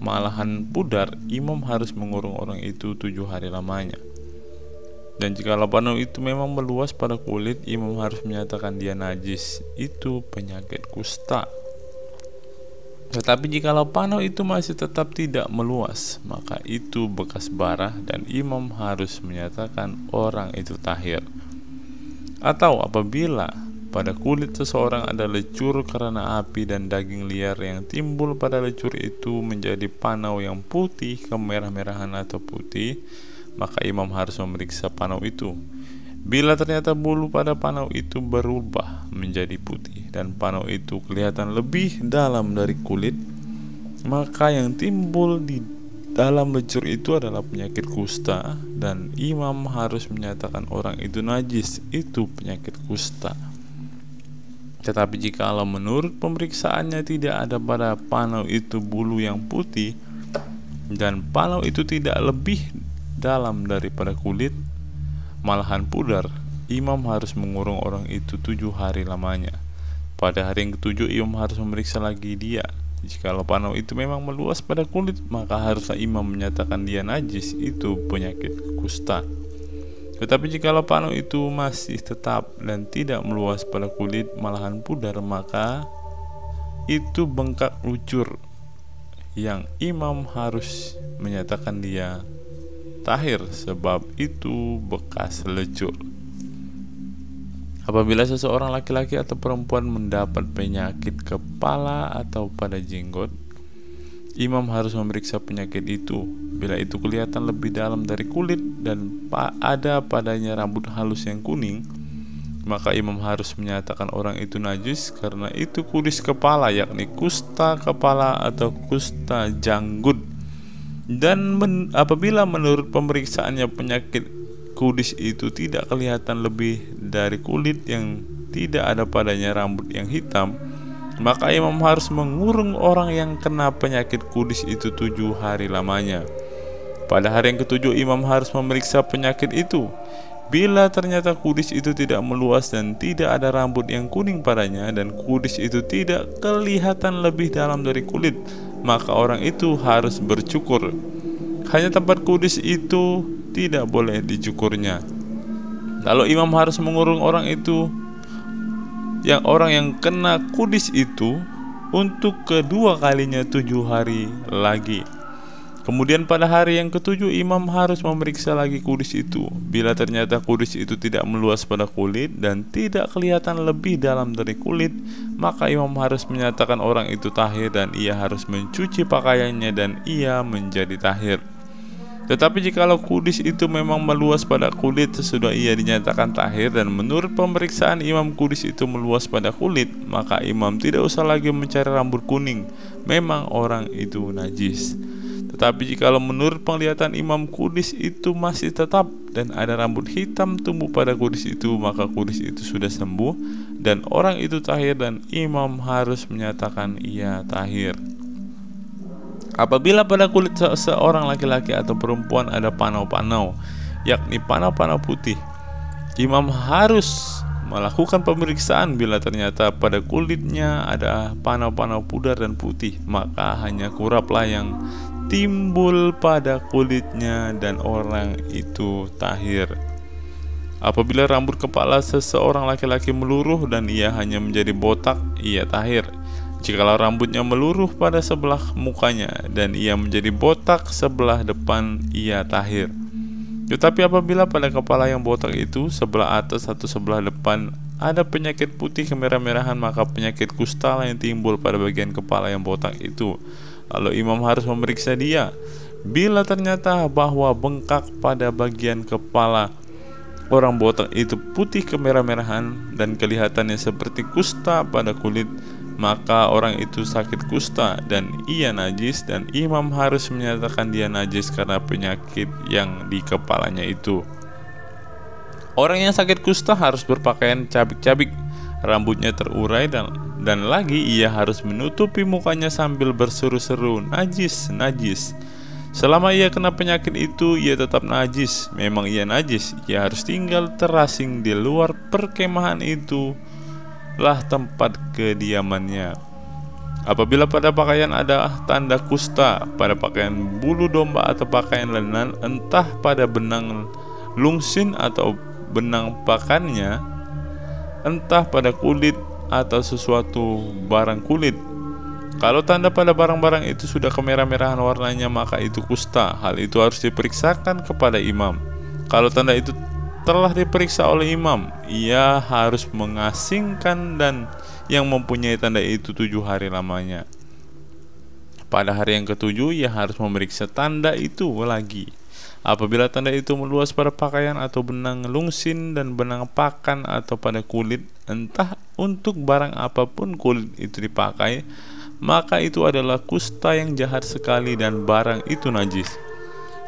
malahan pudar, imam harus mengurung orang itu 7 hari lamanya. Dan jika pano itu memang meluas pada kulit, imam harus menyatakan dia najis, itu penyakit kusta. Tetapi jika pano itu masih tetap tidak meluas, maka itu bekas barah dan imam harus menyatakan orang itu tahir. Atau apabila pada kulit seseorang ada lecur karena api dan daging liar yang timbul pada lecur itu menjadi panau yang putih, kemerah-merahan atau putih, maka imam harus memeriksa panau itu. Bila ternyata bulu pada panau itu berubah menjadi putih dan panau itu kelihatan lebih dalam dari kulit, maka yang timbul di dalam lecur itu adalah penyakit kusta dan imam harus menyatakan orang itu najis, itu penyakit kusta. Tetapi jika menurut pemeriksaannya tidak ada pada panau itu bulu yang putih dan panau itu tidak lebih dalam daripada kulit, malahan pudar, imam harus mengurung orang itu 7 hari lamanya. Pada hari yang ke-7 imam harus memeriksa lagi dia. Jika panau itu memang meluas pada kulit, maka haruslah imam menyatakan dia najis, itu penyakit kusta. Tetapi jika panau itu masih tetap dan tidak meluas pada kulit, malahan pudar, maka itu bengkak lucur yang imam harus menyatakan dia tahir, sebab itu bekas lecur. Apabila seseorang laki-laki atau perempuan mendapat penyakit kepala atau pada jenggot, imam harus memeriksa penyakit itu. Bila itu kelihatan lebih dalam dari kulit dan ada padanya rambut halus yang kuning, maka imam harus menyatakan orang itu najis karena itu kudis kepala, yakni kusta kepala atau kusta janggut. Dan apabila menurut pemeriksaannya penyakit kudis itu tidak kelihatan lebih dari kulit yang tidak ada padanya rambut yang hitam, maka imam harus mengurung orang yang kena penyakit kudis itu 7 hari lamanya. Pada hari yang ke-7 imam harus memeriksa penyakit itu. Bila ternyata kudis itu tidak meluas dan tidak ada rambut yang kuning padanya dan kudis itu tidak kelihatan lebih dalam dari kulit, maka orang itu harus bercukur. Hanya tempat kudis itu tidak boleh dicukurnya. Lalu imam harus mengurung orang itu, orang yang kena kudis itu, untuk kedua kalinya 7 hari lagi. Kemudian pada hari yang ke-7 imam harus memeriksa lagi kudis itu. Bila ternyata kudis itu tidak meluas pada kulit dan tidak kelihatan lebih dalam dari kulit, maka imam harus menyatakan orang itu tahir dan ia harus mencuci pakaiannya dan ia menjadi tahir. Tetapi jikalau kudis itu memang meluas pada kulit sesudah ia dinyatakan tahir dan menurut pemeriksaan imam kudis itu meluas pada kulit, maka imam tidak usah lagi mencari rambut kuning, memang orang itu najis. Tetapi jikalau menurut penglihatan imam kudis itu masih tetap dan ada rambut hitam tumbuh pada kudis itu, maka kudis itu sudah sembuh dan orang itu tahir dan imam harus menyatakan ia tahir. Apabila pada kulit seorang laki-laki atau perempuan ada panau-panau, yakni panau-panau putih, imam harus melakukan pemeriksaan. Bila ternyata pada kulitnya ada panau-panau pudar dan putih, maka hanya kuraplah yang timbul pada kulitnya dan orang itu tahir. Apabila rambut kepala seseorang laki-laki meluruh dan ia hanya menjadi botak, ia tahir. Jikalau rambutnya meluruh pada sebelah mukanya dan ia menjadi botak sebelah depan, ia tahir. Tetapi apabila pada kepala yang botak itu sebelah atas atau sebelah depan ada penyakit putih kemerah-merahan, maka penyakit kusta yang timbul pada bagian kepala yang botak itu. Lalu imam harus memeriksa dia. Bila ternyata bahwa bengkak pada bagian kepala orang botak itu putih kemerah-merahan dan kelihatannya seperti kusta pada kulit, maka orang itu sakit kusta dan ia najis, dan imam harus menyatakan dia najis karena penyakit yang di kepalanya itu. Orang yang sakit kusta harus berpakaian cabik-cabik, rambutnya terurai, dan lagi ia harus menutupi mukanya sambil berseru-seru, najis, najis. Selama ia kena penyakit itu, ia tetap najis. Memang ia najis, ia harus tinggal terasing di luar perkemahan itu lah tempat kediamannya. Apabila pada pakaian ada tanda kusta, pada pakaian bulu domba atau pakaian lenan, entah pada benang lungsin atau benang pakannya, entah pada kulit atau sesuatu barang kulit, kalau tanda pada barang-barang itu sudah kemerah-merahan warnanya, maka itu kusta. Hal itu harus diperiksakan kepada imam. Kalau tanda itu telah diperiksa oleh imam, ia harus mengasingkan dan yang mempunyai tanda itu 7 hari lamanya. Pada hari yang ke-7 ia harus memeriksa tanda itu lagi. Apabila tanda itu meluas pada pakaian atau benang lungsin dan benang pakan atau pada kulit, entah untuk barang apapun kulit itu dipakai, maka itu adalah kusta yang jahat sekali dan barang itu najis.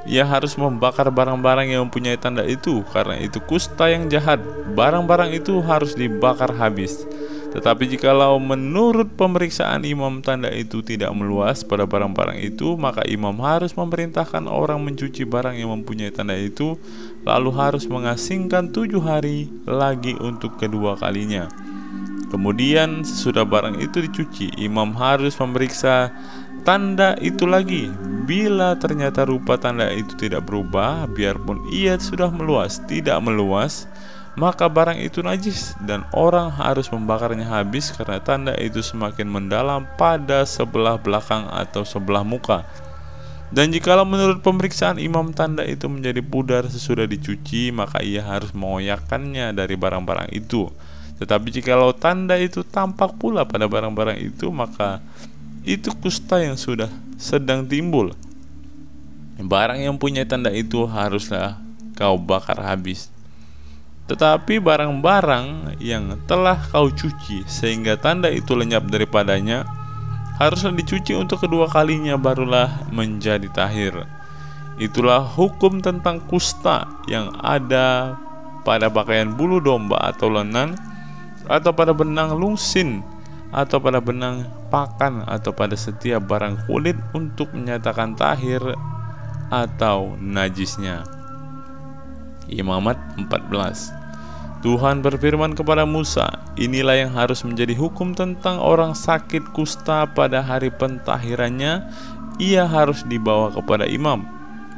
Ia harus membakar barang-barang yang mempunyai tanda itu, karena itu kusta yang jahat. Barang-barang itu harus dibakar habis. Tetapi jikalau menurut pemeriksaan imam tanda itu tidak meluas pada barang-barang itu, maka imam harus memerintahkan orang mencuci barang yang mempunyai tanda itu, lalu harus mengasingkan 7 hari lagi untuk kedua kalinya. Kemudian sesudah barang itu dicuci, imam harus memeriksa tanda itu lagi. Bila ternyata rupa tanda itu tidak berubah, biarpun ia sudah meluas, tidak meluas, maka barang itu najis dan orang harus membakarnya habis, karena tanda itu semakin mendalam pada sebelah belakang atau sebelah muka. Dan jikalau menurut pemeriksaan imam tanda itu menjadi pudar sesudah dicuci, maka ia harus mengoyakkannya dari barang-barang itu. Tetapi jikalau tanda itu tampak pula pada barang-barang itu, maka itu kusta yang sudah sedang timbul. Barang yang punya tanda itu haruslah kau bakar habis. Tetapi barang-barang yang telah kau cuci sehingga tanda itu lenyap daripadanya, haruslah dicuci untuk kedua kalinya, barulah menjadi tahir. Itulah hukum tentang kusta yang ada pada pakaian bulu domba atau lenan, atau pada benang lungsin, atau pada benang pakan, atau pada setiap barang kulit untuk menyatakan tahir atau najisnya. Imamat 14. Tuhan berfirman kepada Musa, inilah yang harus menjadi hukum tentang orang sakit kusta pada hari pentahirannya. Ia harus dibawa kepada imam,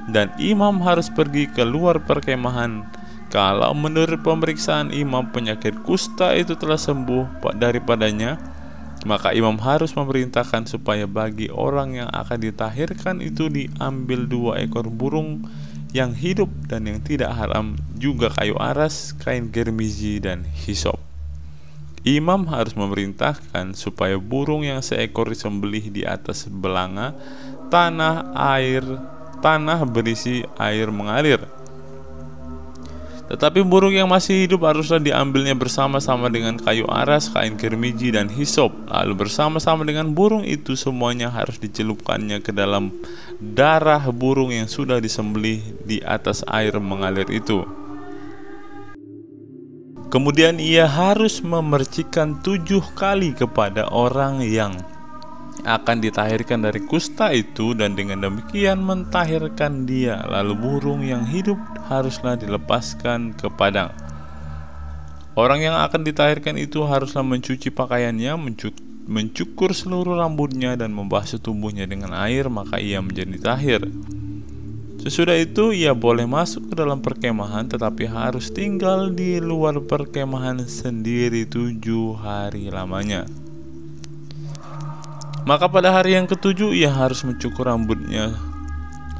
dan imam harus pergi keluar perkemahan. Kalau menurut pemeriksaan imam penyakit kusta itu telah sembuh daripadanya, maka imam harus memerintahkan supaya bagi orang yang akan ditahirkan itu diambil 2 ekor burung yang hidup dan yang tidak haram, juga kayu aras, kain germizi, dan hisop. Imam harus memerintahkan supaya burung yang seekor disembelih di atas belanga tanah berisi air mengalir. Tetapi burung yang masih hidup haruslah diambilnya bersama-sama dengan kayu aras, kain germiji, dan hisop. Lalu bersama-sama dengan burung itu semuanya harus dicelupkannya ke dalam darah burung yang sudah disembelih di atas air mengalir itu. Kemudian ia harus memercikan 7 kali kepada orang yang akan ditahirkan dari kusta itu, dan dengan demikian mentahirkan dia. Lalu burung yang hidup haruslah dilepaskan ke padang. Orang yang akan ditahirkan itu haruslah mencuci pakaiannya, mencukur seluruh rambutnya, dan membasuh tubuhnya dengan air, maka ia menjadi tahir. Sesudah itu ia boleh masuk ke dalam perkemahan, tetapi harus tinggal di luar perkemahan sendiri 7 hari lamanya. Maka pada hari yang ke-7 ia harus mencukur rambutnya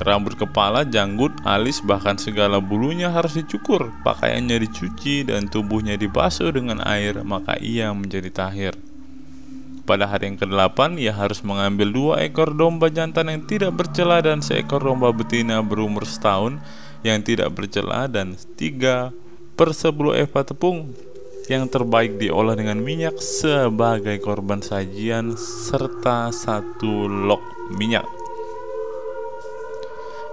Rambut kepala, janggut, alis, bahkan segala bulunya harus dicukur, pakaiannya dicuci, dan tubuhnya dibasuh dengan air, maka ia menjadi tahir. Pada hari yang ke-8, ia harus mengambil 2 ekor domba jantan yang tidak bercela dan 1 ekor domba betina berumur setahun yang tidak bercela, dan 3/10 eva tepung yang terbaik diolah dengan minyak sebagai korban sajian, serta 1 log minyak.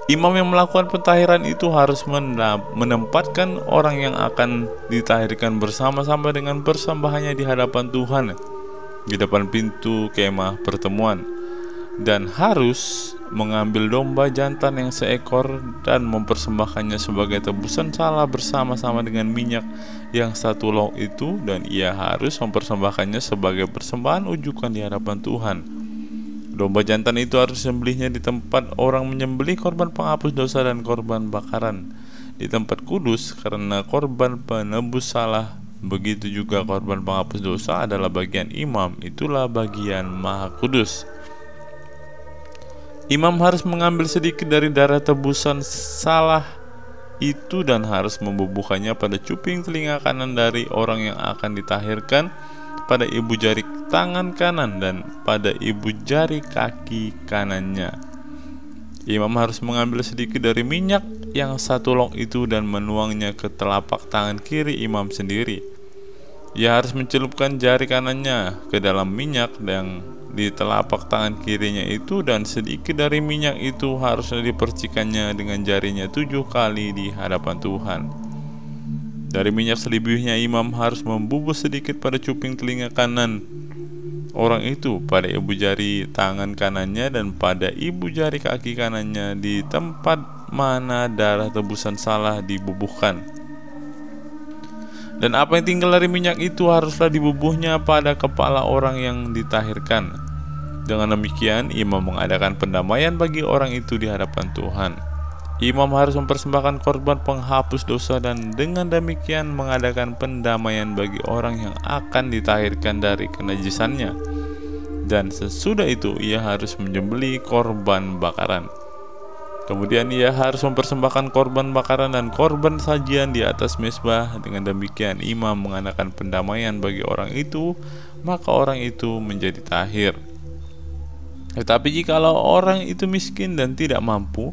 Imam yang melakukan pentahiran itu harus menempatkan orang yang akan ditahirkan bersama-sama dengan persembahannya di hadapan Tuhan di depan pintu kemah pertemuan, dan harus mengambil domba jantan yang 1 ekor dan mempersembahkannya sebagai tebusan salah bersama-sama dengan minyak yang 1 log itu, dan ia harus mempersembahkannya sebagai persembahan ujukan di hadapan Tuhan. Domba jantan itu harus disembelihnya di tempat orang menyembelih korban penghapus dosa dan korban bakaran, di tempat kudus, karena korban penebus salah. Begitu juga korban penghapus dosa adalah bagian imam, itulah bagian maha kudus. Imam harus mengambil sedikit dari darah tebusan salah itu dan harus membubuhkannya pada cuping telinga kanan dari orang yang akan ditahirkan, pada ibu jari tangan kanan, dan pada ibu jari kaki kanannya. Imam harus mengambil sedikit dari minyak yang 1 log itu dan menuangnya ke telapak tangan kiri imam sendiri. Ia harus mencelupkan jari kanannya ke dalam minyak yang di telapak tangan kirinya itu, dan sedikit dari minyak itu harusnya dipercikannya dengan jarinya 7 kali di hadapan Tuhan. Dari minyak selebihnya imam harus membubuh sedikit pada cuping telinga kanan orang itu, pada ibu jari tangan kanannya, dan pada ibu jari kaki kanannya di tempat mana darah tebusan salah dibubuhkan. Dan apa yang tinggal dari minyak itu haruslah dibubuhnya pada kepala orang yang ditahirkan. Dengan demikian imam mengadakan pendamaian bagi orang itu di hadapan Tuhan. Imam harus mempersembahkan korban penghapus dosa dan dengan demikian mengadakan pendamaian bagi orang yang akan ditahirkan dari kenajisannya. Dan sesudah itu ia harus menyembelih korban bakaran. Kemudian ia harus mempersembahkan korban bakaran dan korban sajian di atas mezbah. Dengan demikian imam mengadakan pendamaian bagi orang itu, maka orang itu menjadi tahir. Tetapi jikalau orang itu miskin dan tidak mampu,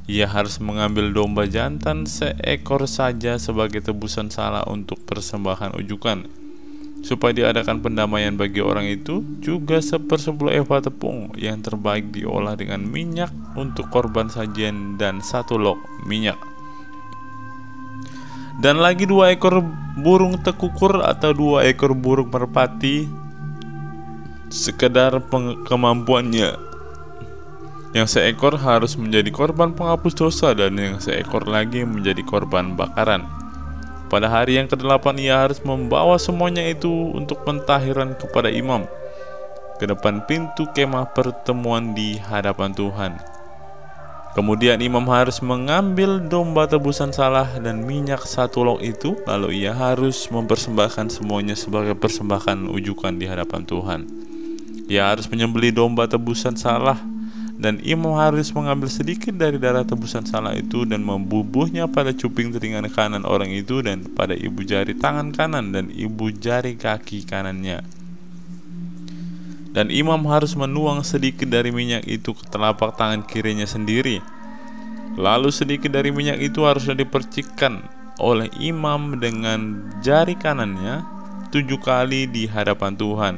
ia harus mengambil domba jantan 1 ekor saja sebagai tebusan salah untuk persembahan ujukan, supaya diadakan pendamaian bagi orang itu, juga 1/10 eva tepung yang terbaik diolah dengan minyak untuk korban sajian, dan 1 log minyak. Dan lagi 2 ekor burung tekukur atau 2 ekor burung merpati sekedar kemampuannya. Yang 1 ekor harus menjadi korban penghapus dosa dan yang 1 ekor lagi menjadi korban bakaran. Pada hari yang ke-8 ia harus membawa semuanya itu untuk pentahiran kepada imam ke depan pintu kemah pertemuan di hadapan Tuhan. Kemudian imam harus mengambil domba tebusan salah dan minyak 1 log itu, lalu ia harus mempersembahkan semuanya sebagai persembahan ujukan di hadapan Tuhan. Ia harus menyembelih domba tebusan salah, dan imam harus mengambil sedikit dari darah tebusan salah itu dan membubuhnya pada cuping telinga kanan orang itu dan pada ibu jari tangan kanan dan ibu jari kaki kanannya. Dan imam harus menuang sedikit dari minyak itu ke telapak tangan kirinya sendiri. Lalu sedikit dari minyak itu harusnya dipercikkan oleh imam dengan jari kanannya 7 kali di hadapan Tuhan.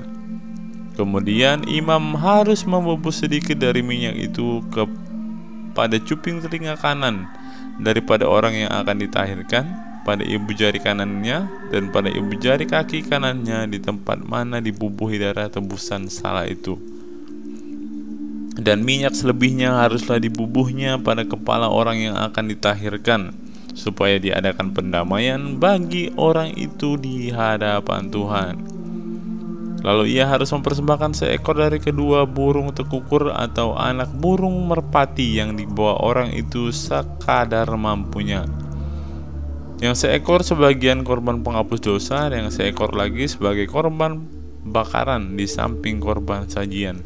Kemudian imam harus membubuh sedikit dari minyak itu pada cuping telinga kanan daripada orang yang akan ditahirkan, pada ibu jari kanannya dan pada ibu jari kaki kanannya di tempat mana dibubuhi darah tebusan salah itu. Dan minyak selebihnya haruslah dibubuhnya pada kepala orang yang akan ditahirkan, supaya diadakan pendamaian bagi orang itu di hadapan Tuhan. Lalu ia harus mempersembahkan 1 ekor dari kedua burung tekukur atau anak burung merpati yang dibawa orang itu sekadar mampunya. Yang 1 ekor sebagian korban penghapus dosa, dan yang 1 ekor lagi sebagai korban bakaran di samping korban sajian.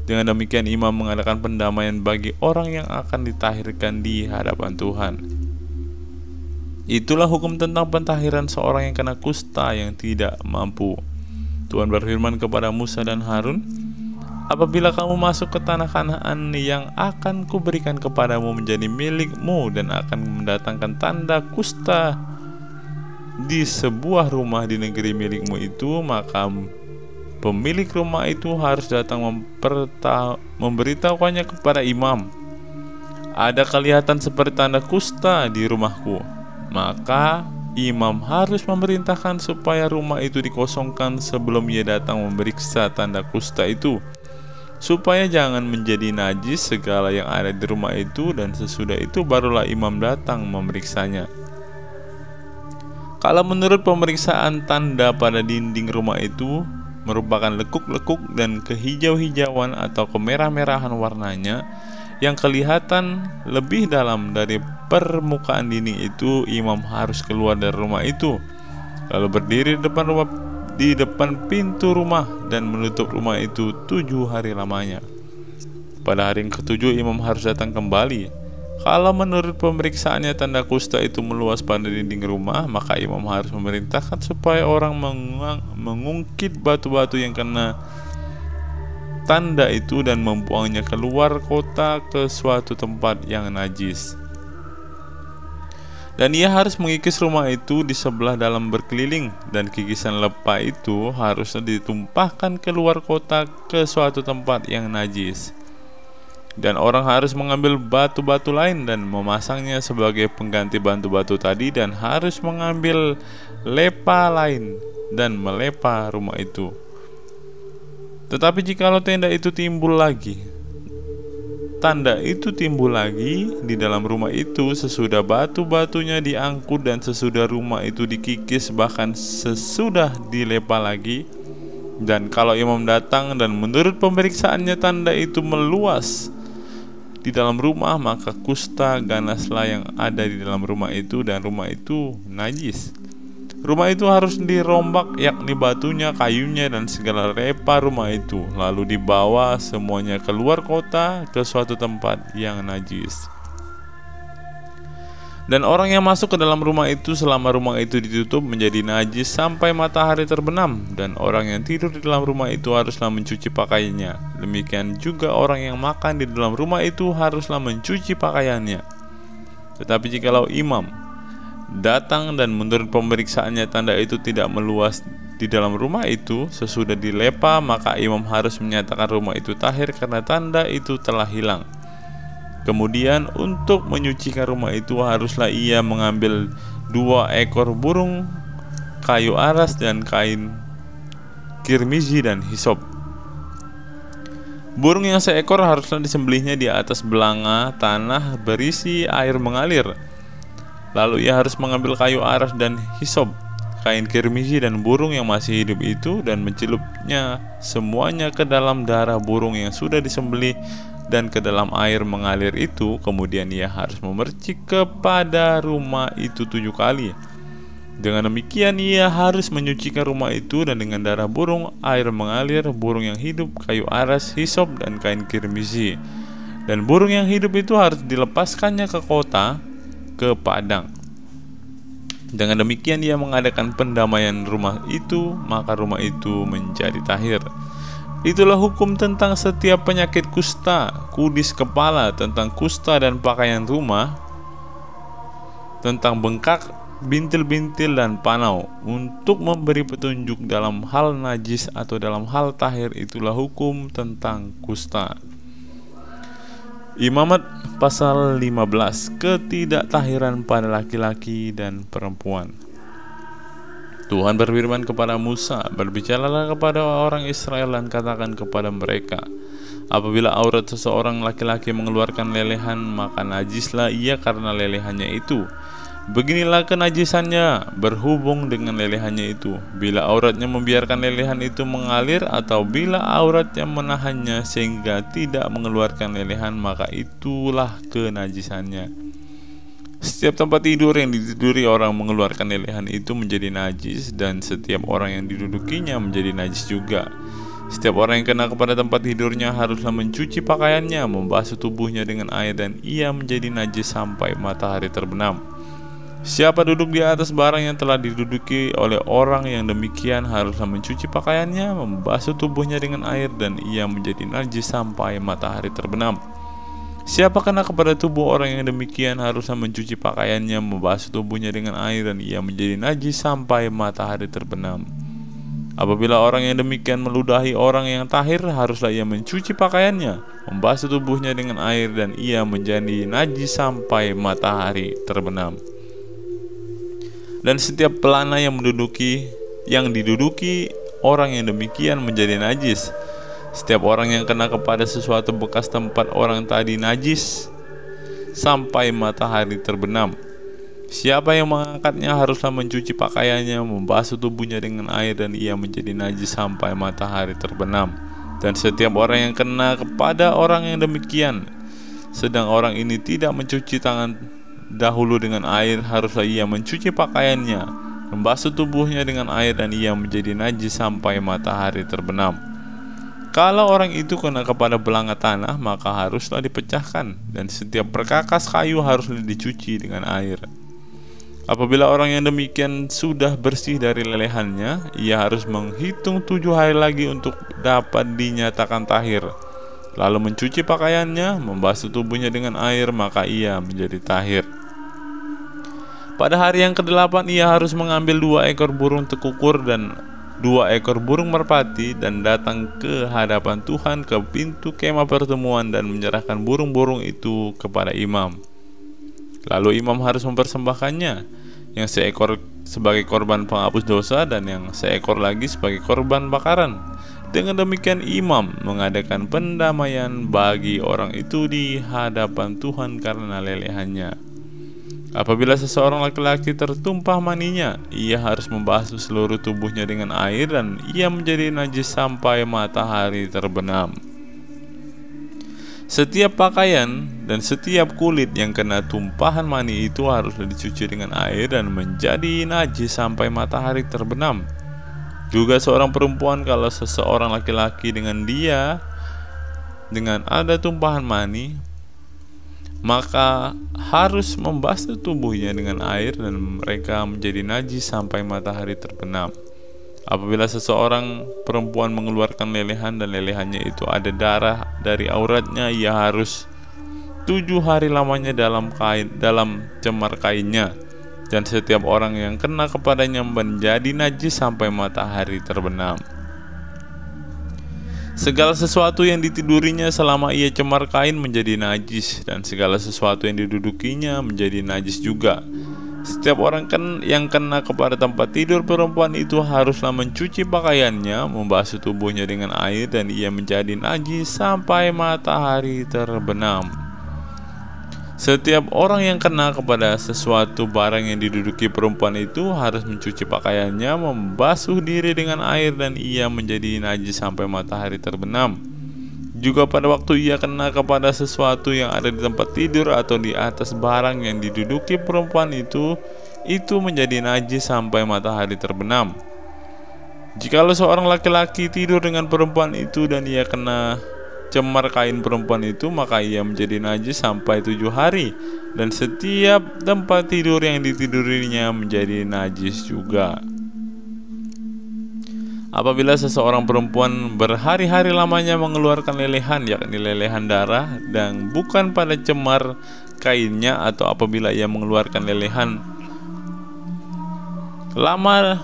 Dengan demikian imam mengadakan pendamaian bagi orang yang akan ditahirkan di hadapan Tuhan. Itulah hukum tentang pentahiran seorang yang kena kusta yang tidak mampu. Tuhan berfirman kepada Musa dan Harun, apabila kamu masuk ke tanah Kanaan yang akan kuberikan kepadamu menjadi milikmu dan akan mendatangkan tanda kusta di sebuah rumah di negeri milikmu itu, maka pemilik rumah itu harus datang memberitahukannya kepada imam. Ada kelihatan seperti tanda kusta di rumahku. Maka imam harus memerintahkan supaya rumah itu dikosongkan sebelum ia datang memeriksa tanda kusta itu, supaya jangan menjadi najis segala yang ada di rumah itu, dan sesudah itu barulah imam datang memeriksanya. Kalau menurut pemeriksaan tanda pada dinding rumah itu merupakan lekuk-lekuk dan kehijau-hijauan atau kemerah-merahan warnanya yang kelihatan lebih dalam dari permukaan dinding itu, imam harus keluar dari rumah itu, lalu berdiri di depan pintu rumah dan menutup rumah itu 7 hari lamanya. Pada hari yang ke-7 imam harus datang kembali. Kalau menurut pemeriksaannya tanda kusta itu meluas pada dinding rumah, maka imam harus memerintahkan supaya orang mengungkit batu-batu yang kena tanda itu dan membuangnya keluar kota ke suatu tempat yang najis. Dan ia harus mengikis rumah itu di sebelah dalam berkeliling, dan kikisan lepa itu harusnya ditumpahkan keluar kota ke suatu tempat yang najis. Dan orang harus mengambil batu-batu lain dan memasangnya sebagai pengganti batu-batu tadi, dan harus mengambil lepa lain dan melepa rumah itu. Tetapi jikalau tanda itu timbul lagi di dalam rumah itu sesudah batu-batunya diangkut dan sesudah rumah itu dikikis, bahkan sesudah dilepa lagi, dan kalau imam datang dan menurut pemeriksaannya tanda itu meluas di dalam rumah, maka kusta ganaslah yang ada di dalam rumah itu, dan rumah itu najis. Rumah itu harus dirombak, yakni batunya, kayunya, dan segala lepa rumah itu, lalu dibawa semuanya keluar kota ke suatu tempat yang najis. Dan orang yang masuk ke dalam rumah itu selama rumah itu ditutup menjadi najis sampai matahari terbenam, dan orang yang tidur di dalam rumah itu haruslah mencuci pakaiannya. Demikian juga orang yang makan di dalam rumah itu haruslah mencuci pakaiannya. Tetapi jikalau imam datang dan menurut pemeriksaannya tanda itu tidak meluas di dalam rumah itu sesudah dilepa, maka imam harus menyatakan rumah itu tahir karena tanda itu telah hilang. Kemudian untuk menyucikan rumah itu haruslah ia mengambil 2 ekor burung kayu aras dan kain kirmizi dan hisop. Burung yang seekor haruslah disembelihnya di atas belanga tanah berisi air mengalir. Lalu ia harus mengambil kayu aras dan hisop, kain kirmizi dan burung yang masih hidup itu, dan mencelupnya semuanya ke dalam darah burung yang sudah disembelih dan ke dalam air mengalir itu. Kemudian ia harus memercik kepada rumah itu 7 kali. Dengan demikian ia harus menyucikan rumah itu, dan dengan darah burung, air mengalir, burung yang hidup, kayu aras, hisop, dan kain kirmizi. Dan burung yang hidup itu harus dilepaskannya ke kota, ke padang. Dengan demikian ia mengadakan pendamaian rumah itu, maka rumah itu menjadi tahir. Itulah hukum tentang setiap penyakit kusta, kudis kepala, tentang kusta dan pakaian rumah, tentang bengkak, bintil-bintil dan panau, untuk memberi petunjuk dalam hal najis atau dalam hal tahir. Itulah hukum tentang kusta. Imamat pasal 15, ketidaktahiran pada laki-laki dan perempuan. Tuhan berfirman kepada Musa, berbicaralah kepada orang Israel dan katakan kepada mereka, apabila aurat seseorang laki-laki mengeluarkan lelehan, maka najislah ia karena lelehannya itu. Beginilah kenajisannya berhubung dengan lelehannya itu, bila auratnya membiarkan lelehan itu mengalir, atau bila auratnya menahannya sehingga tidak mengeluarkan lelehan, maka itulah kenajisannya. Setiap tempat tidur yang ditiduri orang mengeluarkan lelehan itu menjadi najis, dan setiap orang yang didudukinya menjadi najis juga. Setiap orang yang kena kepada tempat tidurnya haruslah mencuci pakaiannya, membasuh tubuhnya dengan air, dan ia menjadi najis sampai matahari terbenam. Siapa duduk di atas barang yang telah diduduki oleh orang yang demikian haruslah mencuci pakaiannya, membasuh tubuhnya dengan air, dan ia menjadi najis sampai matahari terbenam. Siapa kena kepada tubuh orang yang demikian haruslah mencuci pakaiannya, membasuh tubuhnya dengan air, dan ia menjadi najis sampai matahari terbenam. Apabila orang yang demikian meludahi orang yang tahir, haruslah ia mencuci pakaiannya, membasuh tubuhnya dengan air, dan ia menjadi najis sampai matahari terbenam. Dan setiap pelana yang diduduki orang yang demikian menjadi najis. Setiap orang yang kena kepada sesuatu bekas tempat orang tadi najis sampai matahari terbenam. Siapa yang mengangkatnya haruslah mencuci pakaiannya, membasuh tubuhnya dengan air, dan ia menjadi najis sampai matahari terbenam. Dan setiap orang yang kena kepada orang yang demikian, sedang orang ini tidak mencuci tangan dahulu dengan air, haruslah ia mencuci pakaiannya, membasuh tubuhnya dengan air, dan ia menjadi najis sampai matahari terbenam. Kalau orang itu kena kepada belanga tanah, maka haruslah dipecahkan, dan setiap perkakas kayu haruslah dicuci dengan air. Apabila orang yang demikian sudah bersih dari lelehannya, ia harus menghitung 7 hari lagi untuk dapat dinyatakan tahir, lalu mencuci pakaiannya, membasuh tubuhnya dengan air, maka ia menjadi tahir. Pada hari yang ke-8 ia harus mengambil 2 ekor burung tekukur dan 2 ekor burung merpati, dan datang ke hadapan Tuhan ke pintu kemah pertemuan dan menyerahkan burung-burung itu kepada imam. Lalu imam harus mempersembahkannya, yang seekor sebagai korban penghapus dosa dan yang seekor lagi sebagai korban bakaran. Dengan demikian imam mengadakan pendamaian bagi orang itu di hadapan Tuhan karena lelehannya. Apabila seseorang laki-laki tertumpah maninya, ia harus membasuh seluruh tubuhnya dengan air, dan ia menjadi najis sampai matahari terbenam. Setiap pakaian dan setiap kulit yang kena tumpahan mani itu haruslah dicuci dengan air dan menjadi najis sampai matahari terbenam. Juga seorang perempuan, kalau seseorang laki-laki dengan ada tumpahan mani, maka harus membasuh tubuhnya dengan air, dan mereka menjadi najis sampai matahari terbenam. Apabila seseorang perempuan mengeluarkan lelehan dan lelehannya itu ada darah dari auratnya, ia harus 7 hari lamanya dalam cemar kainnya, dan setiap orang yang kena kepadanya menjadi najis sampai matahari terbenam. Segala sesuatu yang ditidurinya selama ia cemar kain menjadi najis, dan segala sesuatu yang didudukinya menjadi najis juga. Setiap orang yang kena kepada tempat tidur perempuan itu haruslah mencuci pakaiannya, membasuh tubuhnya dengan air, dan ia menjadi najis sampai matahari terbenam. Setiap orang yang kena kepada sesuatu barang yang diduduki perempuan itu harus mencuci pakaiannya, membasuh diri dengan air, dan ia menjadi najis sampai matahari terbenam. Juga pada waktu ia kena kepada sesuatu yang ada di tempat tidur atau di atas barang yang diduduki perempuan itu menjadi najis sampai matahari terbenam. Jikalau seorang laki-laki tidur dengan perempuan itu dan ia kena cemar kain perempuan itu, maka ia menjadi najis sampai 7 hari, dan setiap tempat tidur yang ditidurinya menjadi najis juga. Apabila seseorang perempuan berhari-hari lamanya mengeluarkan lelehan, yakni lelehan darah, dan bukan pada cemar kainnya, atau apabila ia mengeluarkan lelehan lama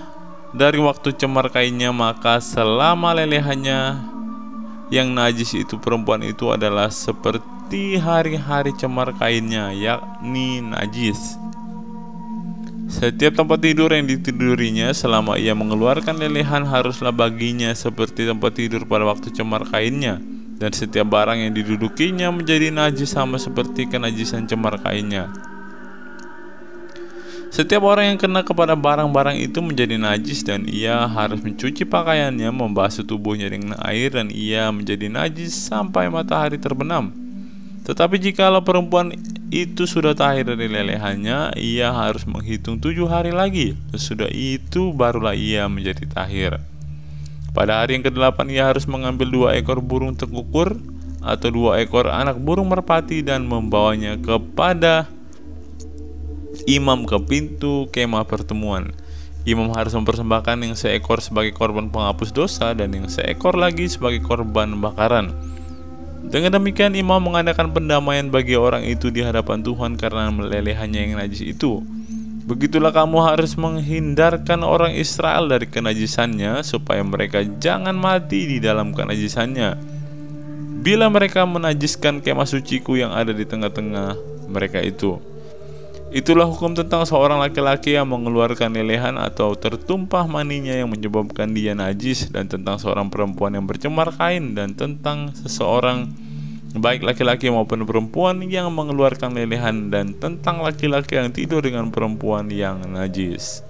dari waktu cemar kainnya, maka selama lelehannya yang najis itu perempuan itu adalah seperti hari-hari cemar kainnya, yakni najis. Setiap tempat tidur yang ditidurinya selama ia mengeluarkan lelehan haruslah baginya seperti tempat tidur pada waktu cemar kainnya, dan setiap barang yang didudukinya menjadi najis sama seperti kenajisan cemar kainnya. Setiap orang yang kena kepada barang-barang itu menjadi najis, dan ia harus mencuci pakaiannya, membasuh tubuhnya dengan air, dan ia menjadi najis sampai matahari terbenam. Tetapi jikalau perempuan itu sudah tahir dari lelehannya, ia harus menghitung 7 hari lagi. Sesudah itu barulah ia menjadi tahir. Pada hari yang ke-8 ia harus mengambil 2 ekor burung tekukur atau 2 ekor anak burung merpati dan membawanya kepada imam ke pintu kemah pertemuan. Imam harus mempersembahkan yang seekor sebagai korban penghapus dosa dan yang seekor lagi sebagai korban bakaran. Dengan demikian imam mengadakan pendamaian bagi orang itu di hadapan Tuhan karena melelehannya yang najis itu. Begitulah kamu harus menghindarkan orang Israel dari kenajisannya supaya mereka jangan mati di dalam kenajisannya. Bila mereka menajiskan kemah suciku yang ada di tengah-tengah mereka itu. Itulah hukum tentang seorang laki-laki yang mengeluarkan lelehan atau tertumpah maninya yang menyebabkan dia najis, dan tentang seorang perempuan yang bercemar kain, dan tentang seseorang baik laki-laki maupun perempuan yang mengeluarkan lelehan, dan tentang laki-laki yang tidur dengan perempuan yang najis.